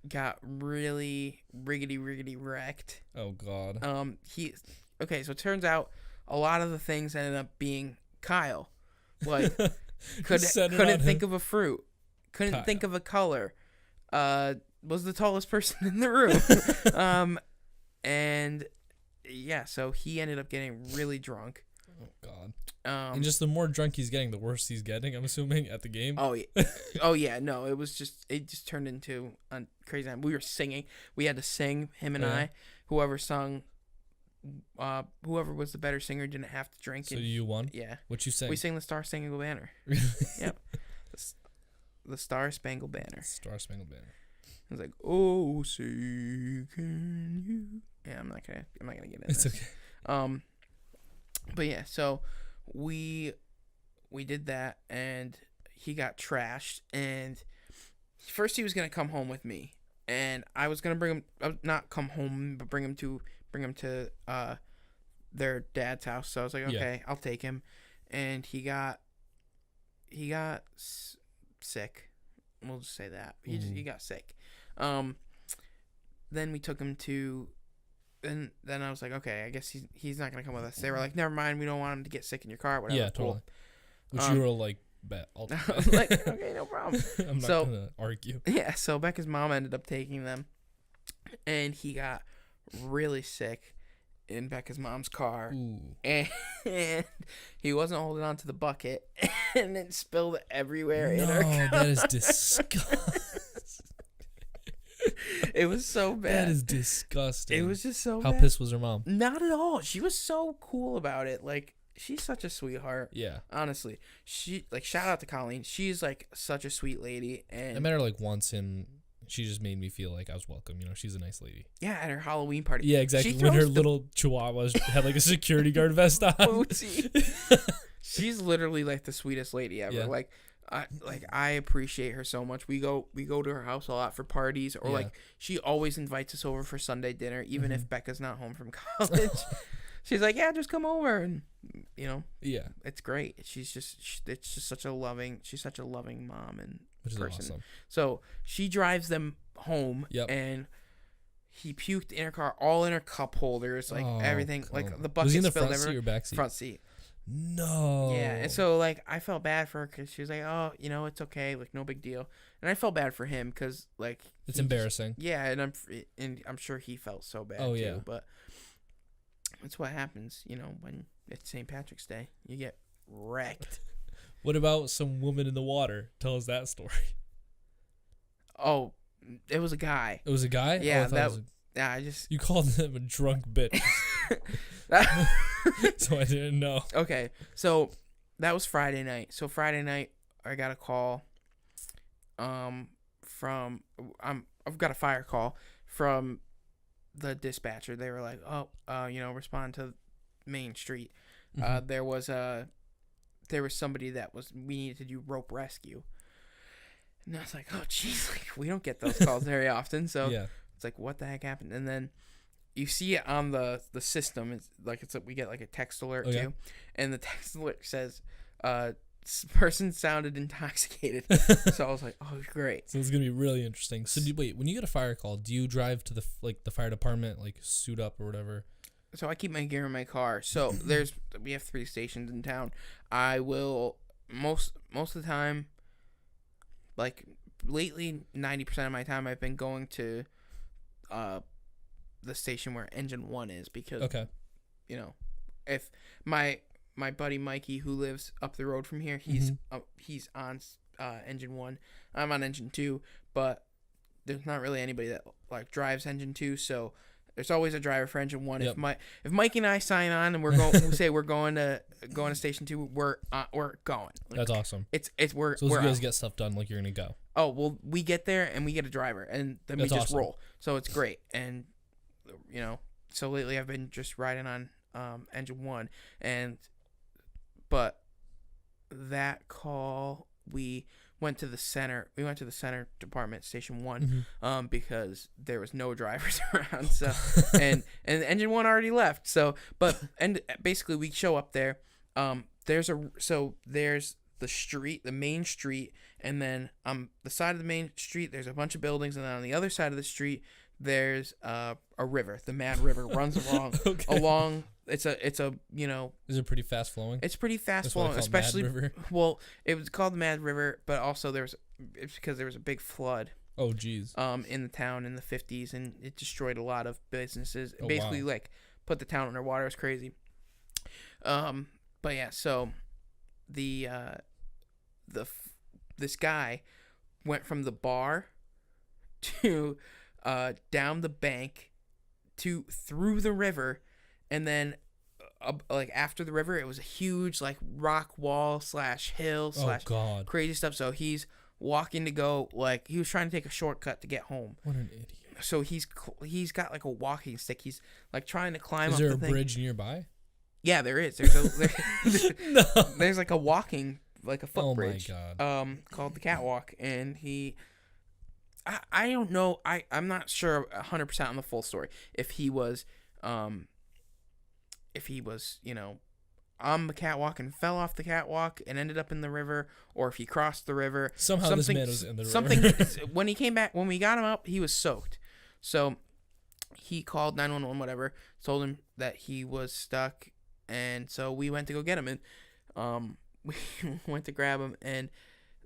got really riggedy wrecked. Oh god. Okay, so it turns out a lot of the things ended up being Kyle. Like couldn't think of a fruit. Couldn't think of a color. Was the tallest person in the room. And yeah, so he ended up getting really drunk. Oh god. And just the more drunk he's getting, the worse he's getting, I'm assuming, at the game. Oh yeah, no, it just turned into a crazy time. We were singing. We had to sing, him and I. Whoever was the better singer didn't have to drink. So you won? Yeah. What you sang? We sang the Star Spangled Banner. Really? Yep. The Star Spangled Banner. Star Spangled Banner. I was like, oh, say can you? Yeah, I'm not gonna get into It's this. okay. But yeah, so we did that, and he got trashed. And first, he was gonna come home with me, and I was gonna bring him, not come home, but bring him to their dad's house. So I was like, okay, I'll take him. And he got sick. We'll just say that he got sick. Then we took him to. And then I was like, okay, I guess he's not gonna come with us. They were like, never mind, we don't want him to get sick in your car. Whatever. Yeah, totally. Which you were like, bet. I'll take I was like, okay, no problem. I'm not gonna argue. Yeah, so Becca's mom ended up taking them, and he got really sick in Becca's mom's car. Ooh. And he wasn't holding on to the bucket, and it spilled everywhere in her car. That is disgusting. It was so bad. That is disgusting. It was just so How bad. pissed was her mom? Not at all. She was so cool about it. Like, she's such a sweetheart. Yeah. Honestly. Shout out to Colleen. She's, like, such a sweet lady. And I met her, like, once, and she just made me feel like I was welcome. You know, she's a nice lady. yeah, at her Halloween party. Yeah, exactly. She When her throws the little chihuahua had, like, a security guard vest on. bootsy. She's literally, like, the sweetest lady ever. Yeah. I appreciate her so much. We go to her house a lot for parties, or Yeah. like she always invites us over for Sunday dinner, even if Becca's not home from college. She's like, yeah, just come over, and you know, Yeah. it's great. It's just such a loving mom and Which is person. awesome. So she drives them home, Yep. and he puked in her car, all in her cup holders, like everything, like the bucket Was he in the spilled front seat everywhere. or back seat? Front seat. No. Yeah, and so, like, I felt bad for her because she was like, oh, you know, it's okay, like, no big deal. And I felt bad for him because, like... It's embarrassing. Yeah, and I'm sure he felt so bad, Oh, too. yeah. But that's what happens, you know, when it's St. Patrick's Day. You get wrecked. What about some woman in the water? Tell us that story. Oh, it was a guy. It was a guy? Yeah, Oh, I thought it was Yeah, I just... you called him a drunk bitch. So I didn't know. Okay, so that was Friday night. So Friday night, I got a call from... I've got a fire call from the dispatcher. They were like, respond to Main Street. Mhm. There was somebody we needed to do rope rescue. And I was like, oh, jeez, like, we don't get those calls very often. So Yeah. it's like, what the heck happened? And then you see it on the system. It's like we get like a text alert Okay. too, and the text alert says, "Person sounded intoxicated." So I was like, "Oh, great." So it's gonna be really interesting. So wait, when you get a fire call, do you drive to the fire department, like suit up or whatever? So I keep my gear in my car. So we have 3 stations in town. I will most of the time, like lately, 90% of my time I've been going to the station where engine 1 is, because Okay. you know, if my buddy Mikey, who lives up the road from here, he's on engine 1. I'm on engine 2, but there's not really anybody that like drives engine 2, so there's always a driver for engine 1. Yep. If Mikey and I sign on and we're going, we say we're going to station 2, we're going. Like, That's awesome. we're So you guys out. get stuff done like you're gonna go. Oh, well, we get there and we get a driver, and then That's we just awesome. roll. So it's great. And you know, so lately I've been just riding on engine 1, but that call, we went to the center department, station 1, because there was no drivers around. So and engine 1 already left. So and basically we show up there. There's the street, the main street, and then on the side of the main street there's a bunch of buildings, and then on the other side of the street there's a river. The Mad River runs along. It's a you know. Is it pretty fast flowing? It's pretty fast That's why flowing, they call it especially. Mad River? Well, it was called the Mad River, but also it's because there was a big flood. Oh, geez. In the town in the 50s, and it destroyed a lot of businesses. Oh, Basically, wow. like put the town underwater. It was crazy. But yeah, so this guy went from the bar to down the bank to through the river, and then like after the river it was a huge like rock wall / hill / Oh, God. crazy stuff. So he's walking to go, like he was trying to take a shortcut to get home. What an idiot. So he's got like a walking stick. He's like trying to climb Is up there the a thing. bridge nearby? Yeah, there is. No. There's like a walking, like a footbridge. Oh, my God. Called the catwalk, and I don't know. I'm not sure 100% on the full story. If he was, you know, on the catwalk and fell off the catwalk and ended up in the river, or if he crossed the river. Somehow this man was in the river. Something. When he came back, when we got him up, he was soaked. So he called 911, whatever, told him that he was stuck, and so we went to go get him, and we went to grab him, and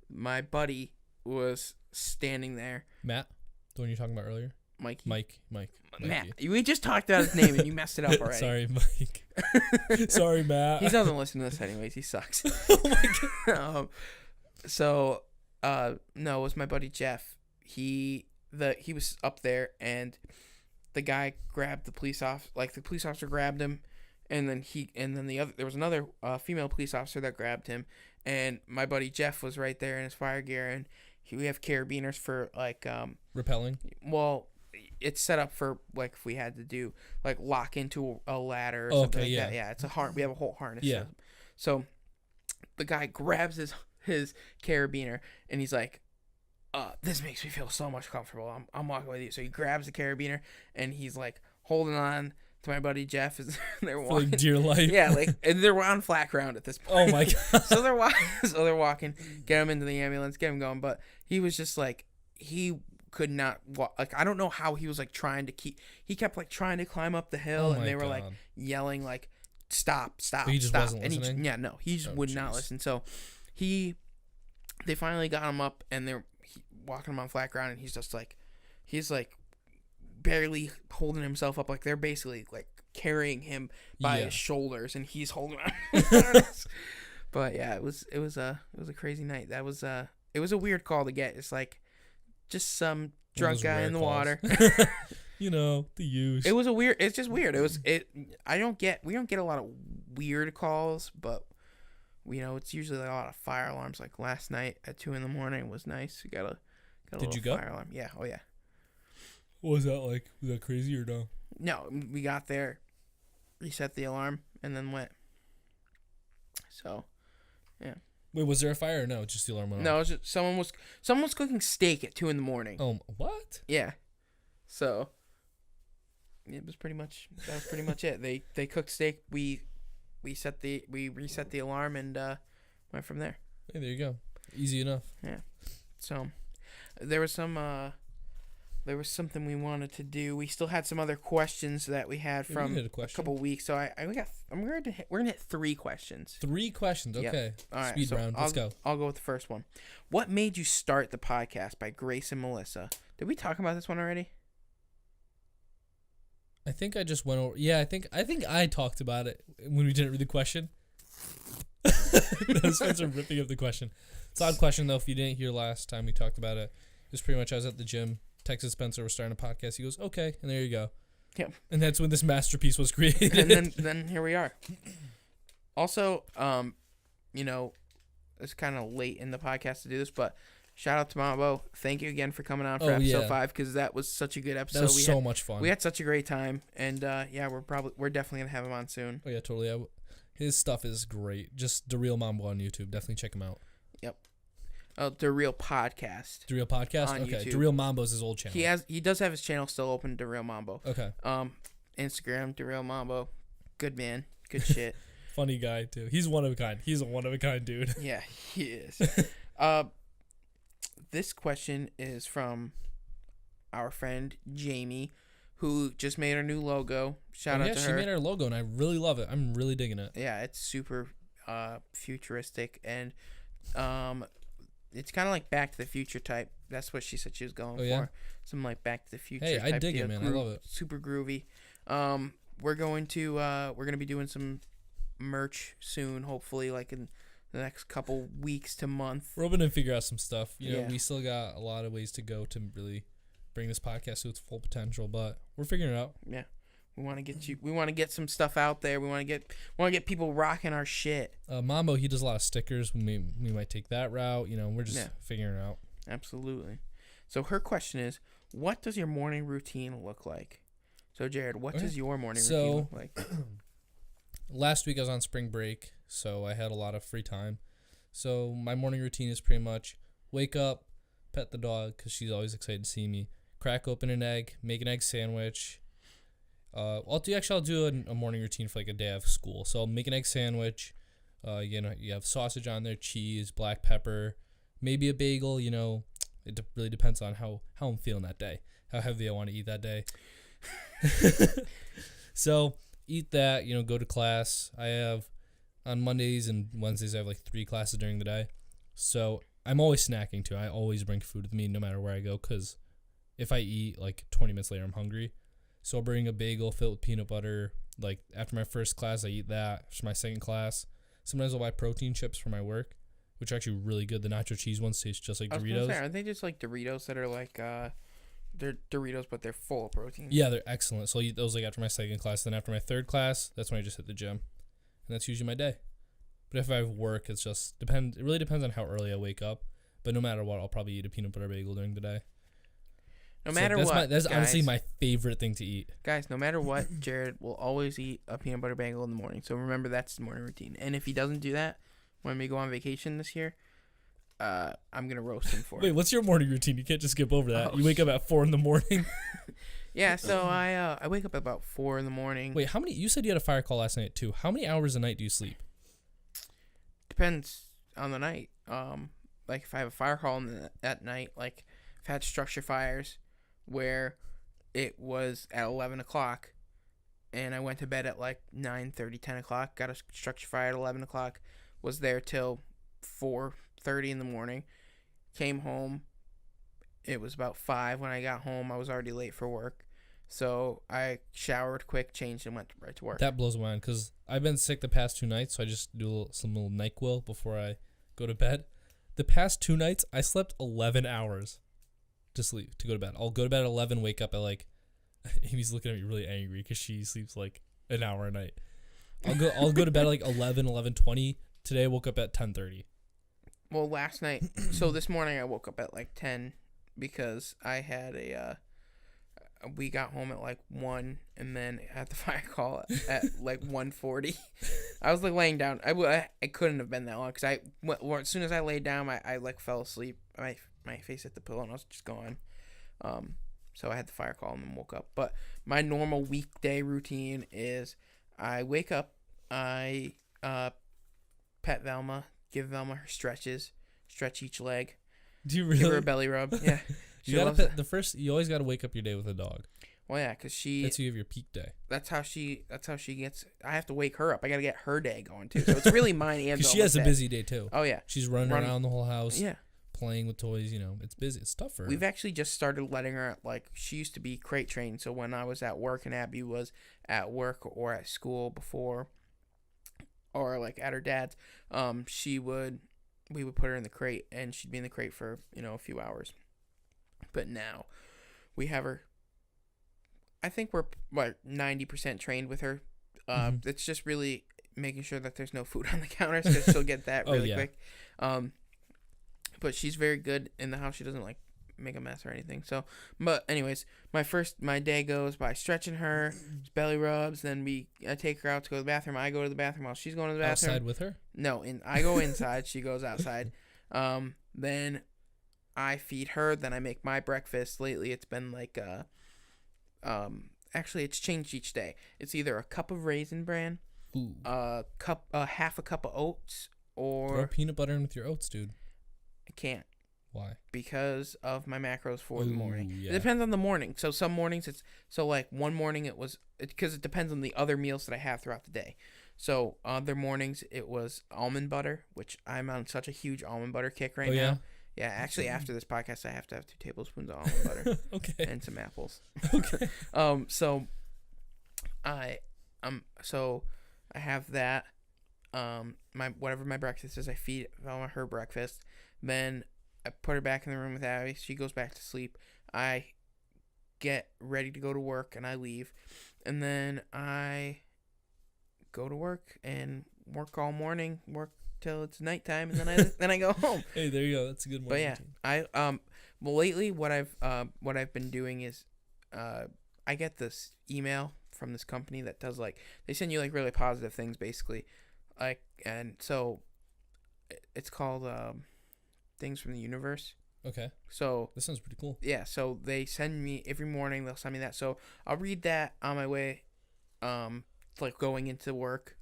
my buddy was standing there. Matt, the one you were talking about earlier? Mikey. Matt. We just talked about his name and you messed it up already. Sorry, Mike. Sorry, Matt. He doesn't listen to this anyways. He sucks. Oh my god. No, it was my buddy Jeff. He was up there and the guy grabbed the police officer. Like the police officer grabbed him, and then there was another female police officer that grabbed him, and my buddy Jeff was right there in his fire gear, and we have carabiners for like repelling. Well, it's set up for like if we had to do like lock into a ladder or something like that. Yeah, it's we have a whole harness. Yeah. So the guy grabs his carabiner and he's like, this makes me feel so much comfortable. I'm walking with you. So he grabs the carabiner and he's like holding on to my buddy Jeff as they're walking. Like dear life. Yeah, like and they're on flat ground at this point. Oh my god. So they're walking, get him into the ambulance, get him going. But he was just like he could not walk. Like I don't know how he was like trying to he kept like trying to climb up the hill, and they were like yelling like stop. But he just wasn't and listening. He just would not listen. So they finally got him up, and they're walking him on flat ground, and he's like barely holding himself up. Like they're basically like carrying him by his shoulders, and he's holding on. But yeah, it was a crazy night. That was it was a weird call to get. It's like just some drunk guy in the water. You know, the use. It's just weird. We don't get a lot of weird calls, but you know, it's usually like a lot of fire alarms. Like last night at 2 a.m. was nice. We got a Did you go? Fire alarm. Yeah. Oh yeah. What was that like? Was that crazy or no? No, we got there, reset the alarm, and then went. So, yeah. Wait, was there a fire or no? Just the alarm went off? No, it was just, someone was cooking steak at 2 a.m. Oh, what? Yeah. So, it was pretty much it. They cooked steak. We reset the alarm and went from there. Hey, there you go. Easy enough. Yeah. So, there was something we wanted to do. We still had some other questions that we had from a couple weeks. So we're gonna hit 3 questions. 3 questions. Okay. Yep. All right. Speed round. Let's go. I'll go with the first one. What made you start the podcast by Grace and Melissa? Did we talk about this one already? I think I just went over. Yeah, I think I talked about it when we didn't read the question. No, Spencer ripping up the question. It's an odd question though. If you didn't hear last time we talked about it, it was pretty much I was at the gym. Texted Spencer, we're starting a podcast. He goes, okay, and there you go. Yep. And that's when this masterpiece was created. And then here we are. Also, you know, it's kind of late in the podcast to do this, but shout out to Mambo. Thank you again for coming on for episode 5 because that was such a good episode. That was so much fun. We had such a great time, and yeah, we're definitely gonna have him on soon. Oh yeah, totally. Yeah. His stuff is great. Just The Real Mambo on YouTube. Definitely check him out. Yep. The Real Podcast. The Real Podcast? On okay. YouTube. The Real Mambo's his old channel. He does have his channel still open, The Real Mambo. Okay. Instagram, The Real Mambo. Good man. Good shit. Funny guy too. He's one of a kind. He's a one of a kind dude. Yeah, he is. This question is from our friend Jamie, who just made our new logo. Shout out to her. She made our logo, and I really love it. I'm really digging it. Yeah, it's super futuristic, and it's kind of like Back to the Future type. That's what she said she was going for. Some like Back to the Future. Hey, type I dig it, man. I love it. Super groovy. We're gonna be doing some merch soon, hopefully, like in the next couple weeks to month. We're hoping to figure out some stuff. You know, we still got a lot of ways to go to really bring this podcast to its full potential, but we're figuring it out. Yeah. We want to get some stuff out there. We want to get people rocking our shit. Mambo, he does a lot of stickers. We might take that route. You know, we're just figuring it out. Absolutely. So her question is, what does your morning routine look like? So Jared, what does your morning routine look like? Last week I was on spring break, so I had a lot of free time. So my morning routine is pretty much wake up, pet the dog because she's always excited to see me, crack open an egg, make an egg sandwich. I'll do a morning routine for like a day of school. So I'll make an egg sandwich. You know, you have sausage on there, cheese, black pepper, maybe a bagel. You know, it really depends on how I'm feeling that day, how heavy I want to eat that day. So eat that. You know, go to class. I have on Mondays and Wednesdays I have like 3 classes during the day. So I'm always snacking too. I always bring food with me no matter where I go because if I eat like 20 minutes later, I'm hungry. So I'll bring a bagel filled with peanut butter. Like after my first class, I eat that. After my second class, sometimes I'll buy protein chips for my work, which are actually really good. The nacho cheese ones taste just like I was Doritos. gonna say, aren't they just like Doritos that are like they're Doritos but they're full of protein? Yeah, they're excellent. So I'll eat those like after my second class. Then after my third class, that's when I just hit the gym, and that's usually my day. But if I have work, it's just depend. It really depends on how early I wake up. But no matter what, I'll probably eat a peanut butter bagel during the day. No matter what, that's guys, honestly my favorite thing to eat. Guys, no matter what, Jared will always eat a peanut butter bagel in the morning. So remember, that's his morning routine. And if he doesn't do that when we go on vacation this year, I'm gonna roast him for it. Wait, what's your morning routine? You can't just skip over that. Oh, You wake up at 4 a.m. Yeah, so I wake up at about 4 a.m. Wait, how many? You said you had a fire call last night too. How many hours a night do you sleep? Depends on the night. Like if I have a fire call at night, like I've had structure fires where it was at 11 o'clock and I went to bed at like 9:30, 10 o'clock, got a structure fire at 11 o'clock, was there till 4:30 in the morning, came home. It was about 5 when I got home. I was already late for work. So I showered quick, changed, and went right to work. That blows my mind because I've been sick the past 2 nights, so I just do some little NyQuil before I go to bed. The past 2 nights, I slept 11 hours to go to bed. I'll go to bed at 11, wake up at like, Amy's looking at me really angry because she sleeps like an hour a night. I'll go to bed at like 11:20. Today I woke up at 10:30. Well, last night, so this morning I woke up at like 10 because I had we got home at like 1 and then had the fire call at like 1:40. I was like laying down. I couldn't have been that long because as soon as I laid down, I like fell asleep. My face hit the pillow and I was just gone. So I had the fire call and then woke up. But my normal weekday routine is I wake up, I pet Velma, give Velma her stretches, stretch each leg. Do you really? Give her a belly rub. Yeah. You gotta pet you always gotta wake up your day with a dog. Well, yeah, because that's how you have your peak day. That's how she gets. I have to wake her up. I gotta get her day going too. So it's really mine and because she has a busy day too. Oh yeah, she's running around the whole house. Yeah, playing with toys. It's busy. It's tough for her. We've actually just started letting her, like, she used to be crate trained. So when I was at work and Abby was at work or at school before, or like at her dad's, we would put her in the crate and she'd be in the crate for a few hours. But now we have her. I think we're like 90% trained with her. It's just really making sure that there's no food on the counters because she'll get that really quick. But she's very good in the house. She doesn't like make a mess or anything. So, but anyways, my day goes by stretching her, belly rubs. Then I take her out to go to the bathroom. I go to the bathroom while she's going to the bathroom. Outside with her? No, I go inside. She goes outside. Then I feed her. Then I make my breakfast. Lately, it's been like actually, it's changed each day. It's either a cup of Raisin Bran, half a cup of oats, or throw peanut butter in with your oats, dude. I can't. Why? Because of my macros for the morning. Yeah. It depends on the morning. So some mornings like one morning because it depends on the other meals that I have throughout the day. So other mornings it was almond butter, which I'm on such a huge almond butter kick right now. Yeah, actually after this podcast I have to have 2 tablespoons of almond butter. Okay. And some apples. Okay. So I have that. Whatever my breakfast is, I feed Velma her breakfast. Then I put her back in the room with Abby. She goes back to sleep. I get ready to go to work and I leave. And then I go to work and work all morning, work till it's nighttime, and then I go home. Hey, there you go. That's a good morning. But yeah, routine. Well, lately what I've been doing is I get this email from this company that does they send you really positive things basically, and so it's called Things from the Universe. Okay. So this sounds pretty cool. Yeah. So they send me every morning. They'll send me that. So I'll read that on my way, going into work,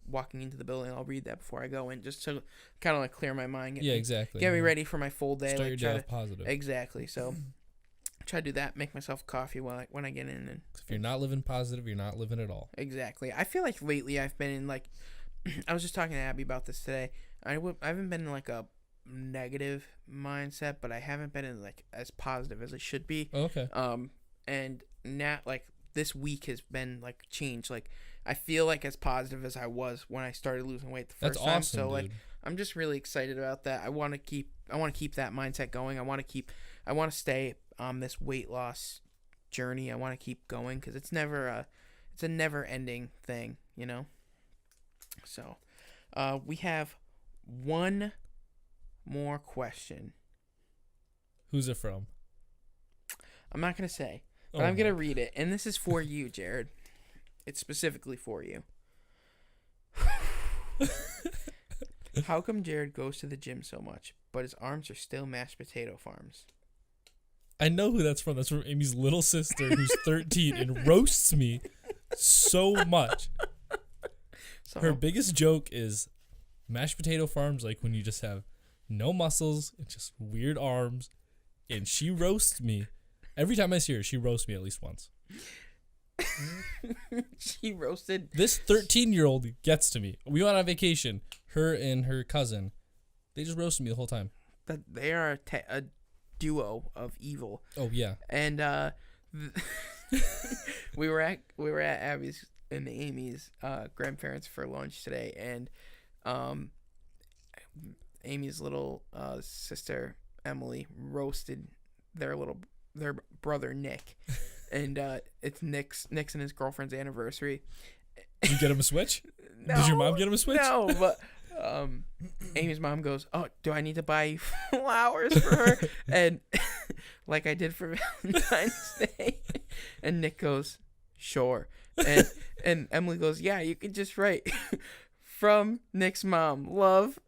walking into the building. I'll read that before I go in, just to kind of clear my mind. Exactly. Get me ready for my full day. Start your day off positive. Exactly. So try to do that. Make myself coffee when I get in. And if you're not living positive, you're not living at all. Exactly. I feel like lately I've been in I was just talking to Abby about this today. I haven't been in negative mindset, but I haven't been in like as positive as I should be. Oh, okay. And now like this week has been like changed. Like I feel like as positive as I was when I started losing weight the first That's time. awesome, So like dude. I'm just really excited about that. I want to keep that mindset going. I want to stay on this weight loss journey. I want to keep going because it's a never ending thing, you know. So, we have one more question. Who's it from? I'm not gonna say, but Oh I'm gonna my- read it, and this is for you, Jared. It's specifically for you. How come Jared goes to the gym so much, but his arms are still mashed potato farms? I know who that's from. That's from Amy's little sister, who's 13 and roasts me so much. So Her biggest joke is mashed potato farms, like when you just have no muscles and just weird arms, and she roasts me. Every time I see her, she roasts me at least once. she roasted. This 13-year-old gets to me. We went on vacation. Her and her cousin, they just roasted me the whole time. That they are a duo of evil. Oh yeah. And we were at Abby's and Amy's grandparents for lunch today, and Amy's little sister Emily roasted their brother Nick, and it's Nick's and his girlfriend's anniversary. Did you get him a Switch? No, Did your mom get him a Switch? No, but Amy's mom goes, "Oh, do I need to buy you flowers for her?" And like I did for Valentine's Day. And Nick goes, "Sure." And Emily goes, "Yeah, you can just write from Nick's mom, love,"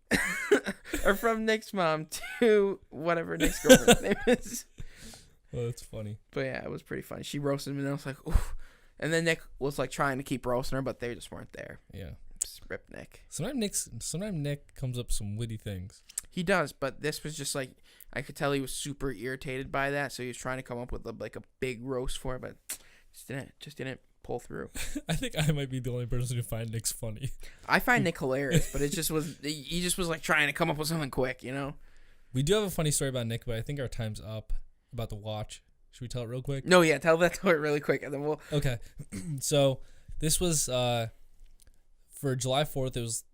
or from Nick's mom to whatever Nick's girlfriend's name is. Well, that's funny. But yeah, it was pretty funny. She roasted me, and I was like, "Ooh." And then Nick was like trying to keep roasting her, but they just weren't there. Yeah. Just rip Nick. Sometimes Nick comes up with some witty things. He does, but this was just like I could tell he was super irritated by that, so he was trying to come up with like a big roast for it, but just didn't pull through. I think I might be the only person who find Nick's funny. I find Nick hilarious, but it just was he just was like trying to come up with something quick, you know? We do have a funny story about Nick, but I think our time's up about the watch. Should we tell it real quick? No, yeah, tell that story really quick, and then we'll. Okay. So this was for July 4th. It was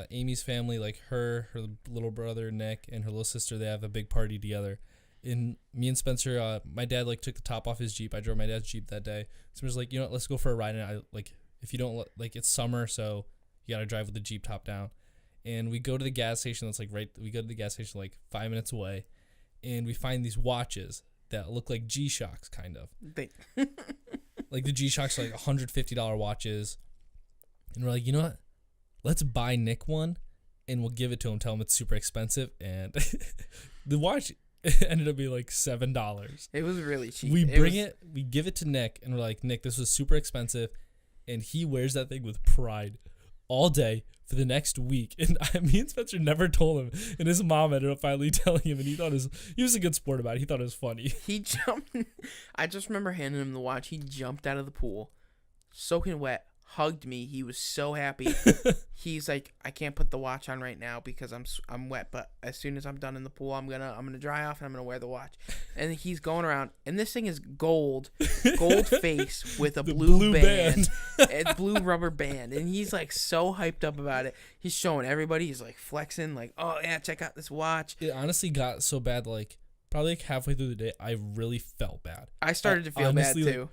Amy's family, like her little brother Nick, and her little sister. They have a big party together. And me and Spencer, my dad like took the top off his Jeep. I drove my dad's Jeep that day. So was like, you know what, let's go for a ride. And I like, if you don't like, it's summer, so you gotta drive with the Jeep top down. And we go to the gas station. That's like we go to the gas station like 5 minutes away, and we find these watches that look like G-Shocks, kind of. Like the G-Shocks are like $150 watches. And we're like, you know what? Let's buy Nick one, and we'll give it to him, tell him it's super expensive. And the watch ended up being like $7. It was really cheap. We we give it to Nick, and we're like, Nick, this was super expensive. And he wears that thing with pride all day for the next week. And me and Spencer never told him. And his mom ended up finally telling him, and he was a good sport about it. He thought it was funny. He jumped. I just remember handing him the watch. He jumped out of the pool, soaking wet, hugged me. He was so happy. He's like, I can't put the watch on right now because I'm wet, but as soon as I'm done in the pool, I'm gonna dry off and I'm gonna wear the watch. And he's going around, and this thing is gold face with a blue band. It's blue rubber band, and he's like so hyped up about it. He's showing everybody. He's like flexing, like, oh yeah, check out this watch. It honestly got so bad, like probably like halfway through the day, I really felt bad. I started to feel honestly, bad too.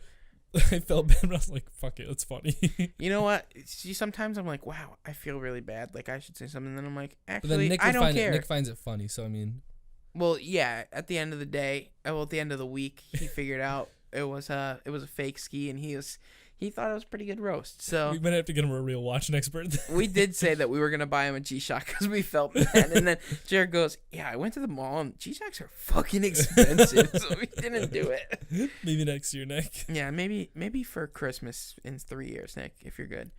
I felt bad, but I was like, fuck it, it's funny. You know what? See, sometimes I'm like, wow, I feel really bad. Like, I should say something. And then I'm like, But then actually, Nick I don't care. Nick finds it funny, so I mean. Well, yeah, at the end of the day, at the end of the week, he figured out it was a fake ski, and he thought it was a pretty good roast. So We might have to get him a real watch next birthday. we did say that we were going to buy him a G-Shock because we felt bad. And then Jared goes, yeah, I went to the mall, and G-Shocks are fucking expensive, so we didn't do it. Maybe next year, Nick. Yeah, maybe for Christmas in 3 years, Nick, if you're good.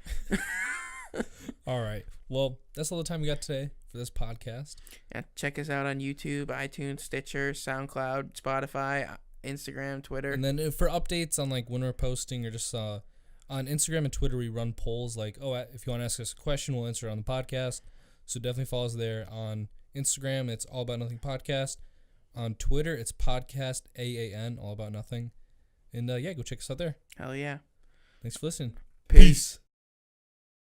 All right. Well, that's all the time we got today for this podcast. Yeah, check us out on YouTube, iTunes, Stitcher, SoundCloud, Spotify, Instagram, Twitter. And then for updates on like when we're posting, or just on Instagram and Twitter, we run polls like, oh, if you want to ask us a question, we'll answer it on the podcast. So definitely follow us there on Instagram, it's All About Nothing Podcast. On Twitter, it's Podcast AAN, All About Nothing. And yeah, go check us out there. Hell yeah. Thanks for listening. Peace.